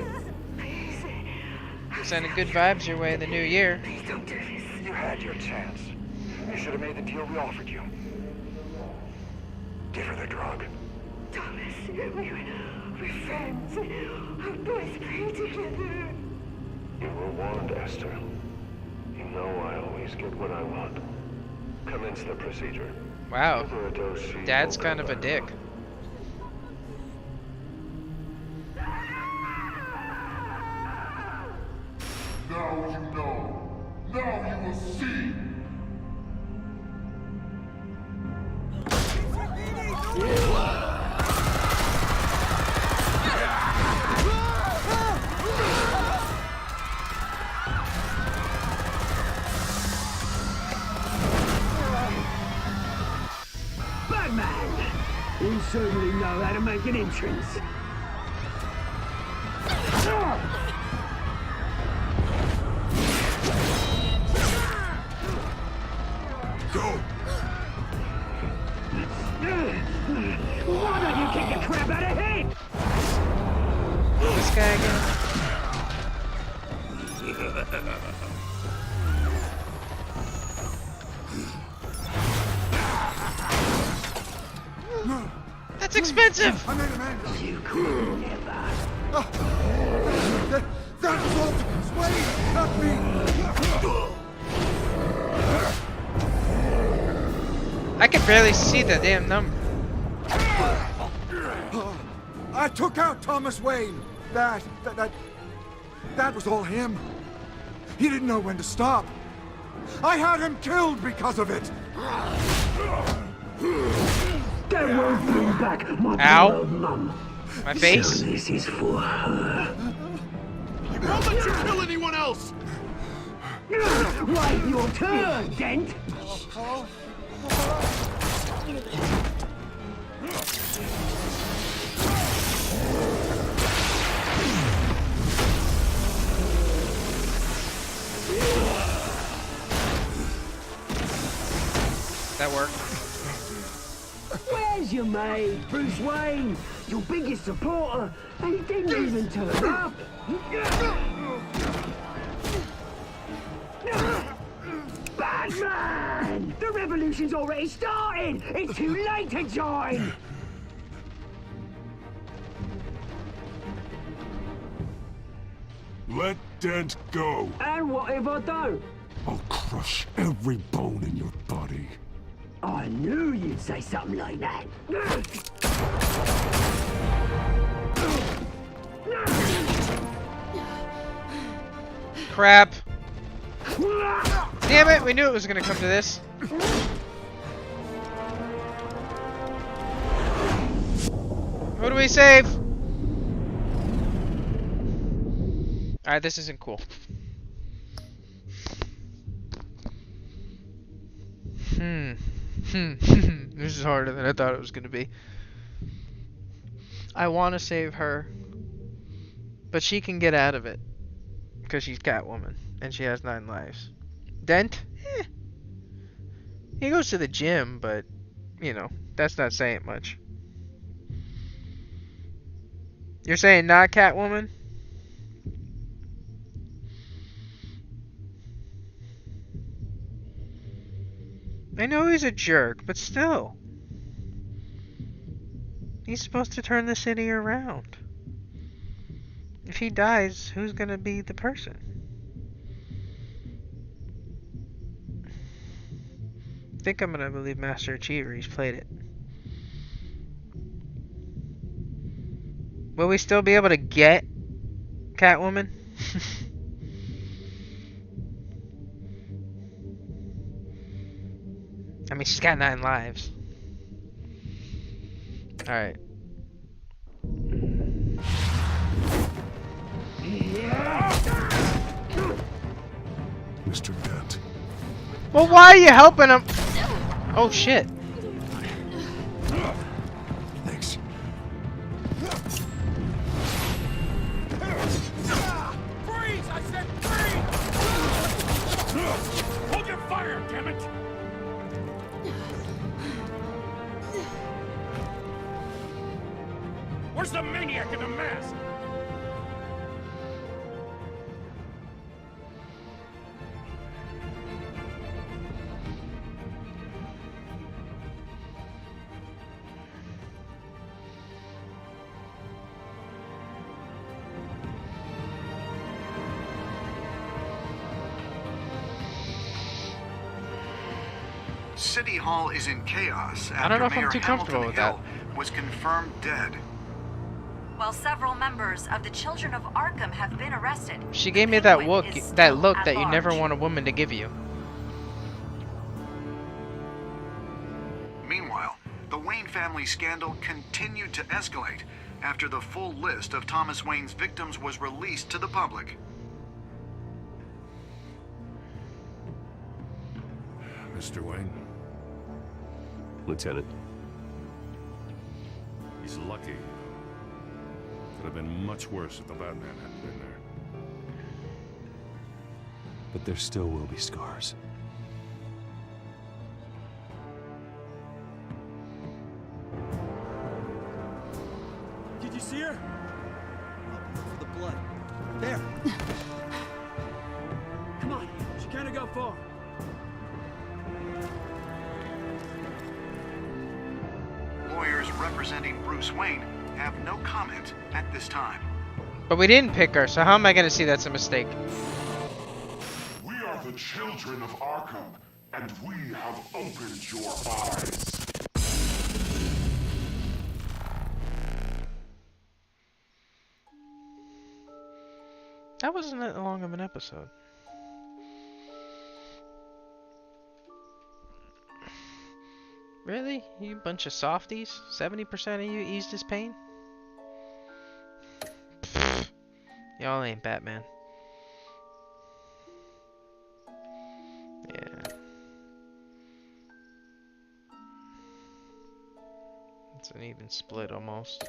Sending good vibes your way in the new year. Please don't do this. You had your chance. You should have made the deal we offered you. Give her the drug. Thomas, we're friends. Our boys pray together. You were warned, Esther. You know I always get what I want. Commence the procedure. Wow. Dad's kind of a dick. Now you know. Now you will see. Batman! You certainly know how to make an entrance. Go! Why don't you kick the crap out of him? This guy again? That's expensive! I made a man. You could never. That Walt Wayne cut me. I can barely see the damn number. I took out Thomas Wayne. That was all him. He didn't know when to stop. I had him killed because of it. That won't bring back my Ow. beloved mum. My face? So this is for her. I won't let you kill anyone else! Wait your turn, Dent! That worked. Where's your mate, Bruce Wayne? Your biggest supporter, and he didn't even turn up. Batman! The revolution's already started! It's too late to join! Let Dent go. And what if I don't? I'll crush every bone in your body. I knew you'd say something like that. Crap. Damn it, we knew it was gonna come to this. Who do we save? Alright, this isn't cool. This is harder than I thought it was gonna be. I want to save her, but she can get out of it because she's Catwoman and she has 9 lives. Dent? He goes to the gym, but you know, that's not saying much. You're saying not Catwoman? I know he's a jerk, but still. He's supposed to turn the city around. If he dies, who's gonna be the person? I think I'm gonna believe Master Achiever. He's played it. Will we still be able to get Catwoman. I mean, she's got 9 lives. Alright. Mr. Dent. Well, why are you helping him? Oh, shit. Thanks. Freeze! I said freeze! Hold your fire, damn it! Where's the maniac in the mask? City Hall is in chaos I don't know if after I'm Mayor too comfortable with Hamilton that. Hill was confirmed dead. While several members of the Children of Arkham have been arrested, She gave me that look, is still that look at that you never large. want a woman to give you. Meanwhile, the Wayne family scandal continued to escalate after the full list of Thomas Wayne's victims was released to the public. Mr. Wayne, Lieutenant. he's lucky. Could have been much worse if the Batman hadn't been there. But there still will be scars. Did you see her? Look for the blood. There. Come on, she can't go far. Lawyers representing Bruce Wayne have no comment at this time. But we didn't pick her, so how am I gonna see that's a mistake? We are the children of Arkham, and we have opened your eyes. That wasn't that long of an episode. Really? You bunch of softies? 70% of you eased his pain? Y'all ain't Batman. Yeah. It's an even split almost.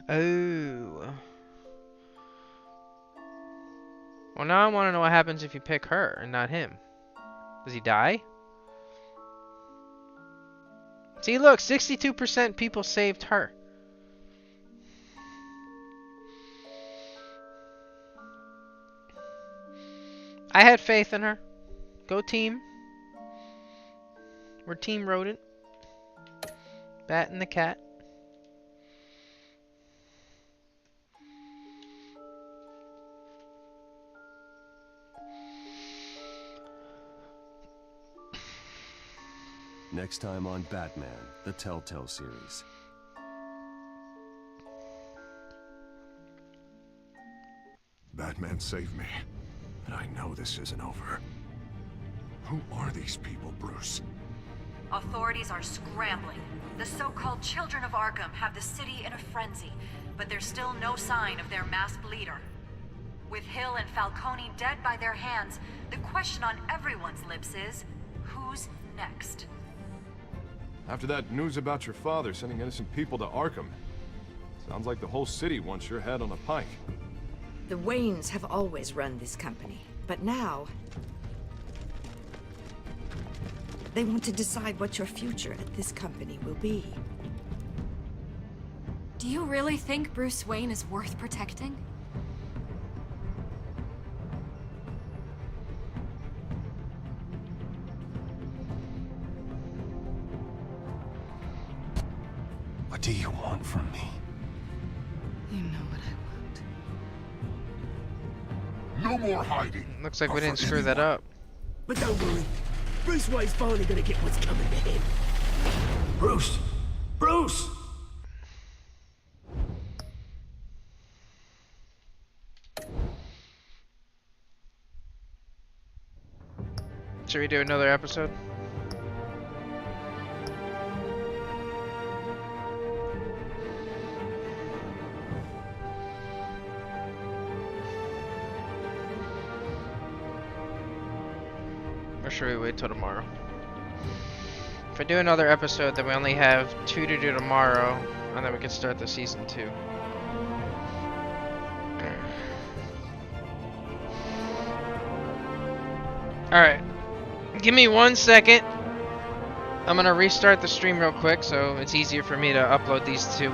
Oh. Well, now I want to know what happens if you pick her and not him. Does he die? See, look, 62% people saved her. I had faith in her. Go team. We're Team Rodent. Bat and the cat. Next time on Batman, the Telltale series. Batman saved me, and I know this isn't over. Who are these people, Bruce? Authorities are scrambling. The so-called Children of Arkham have the city in a frenzy, but there's still no sign of their masked leader. With Hill and Falcone dead by their hands, the question on everyone's lips is, who's next? After that news about your father sending innocent people to Arkham, sounds like the whole city wants your head on a pike. The Waynes have always run this company, but now they want to decide what your future at this company will be. Do you really think Bruce Wayne is worth protecting? What do you want from me? You know what I want. No more hiding. Looks like we didn't screw that up. But don't worry. Bruce Wayne's finally gonna get what's coming to him. Bruce! Bruce! Should we do another episode? Or should we wait till tomorrow? If I do another episode, then we only have 2 to do tomorrow, and then we can start the season 2. Alright. Give me 1 second. I'm gonna restart the stream real quick so it's easier for me to upload these to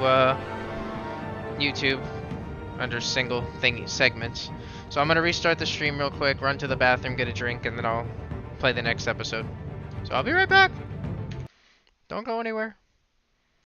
YouTube under single thingy segments. So I'm gonna restart the stream real quick, run to the bathroom, get a drink, and then I'll play the next episode. So I'll be right back. Don't go anywhere.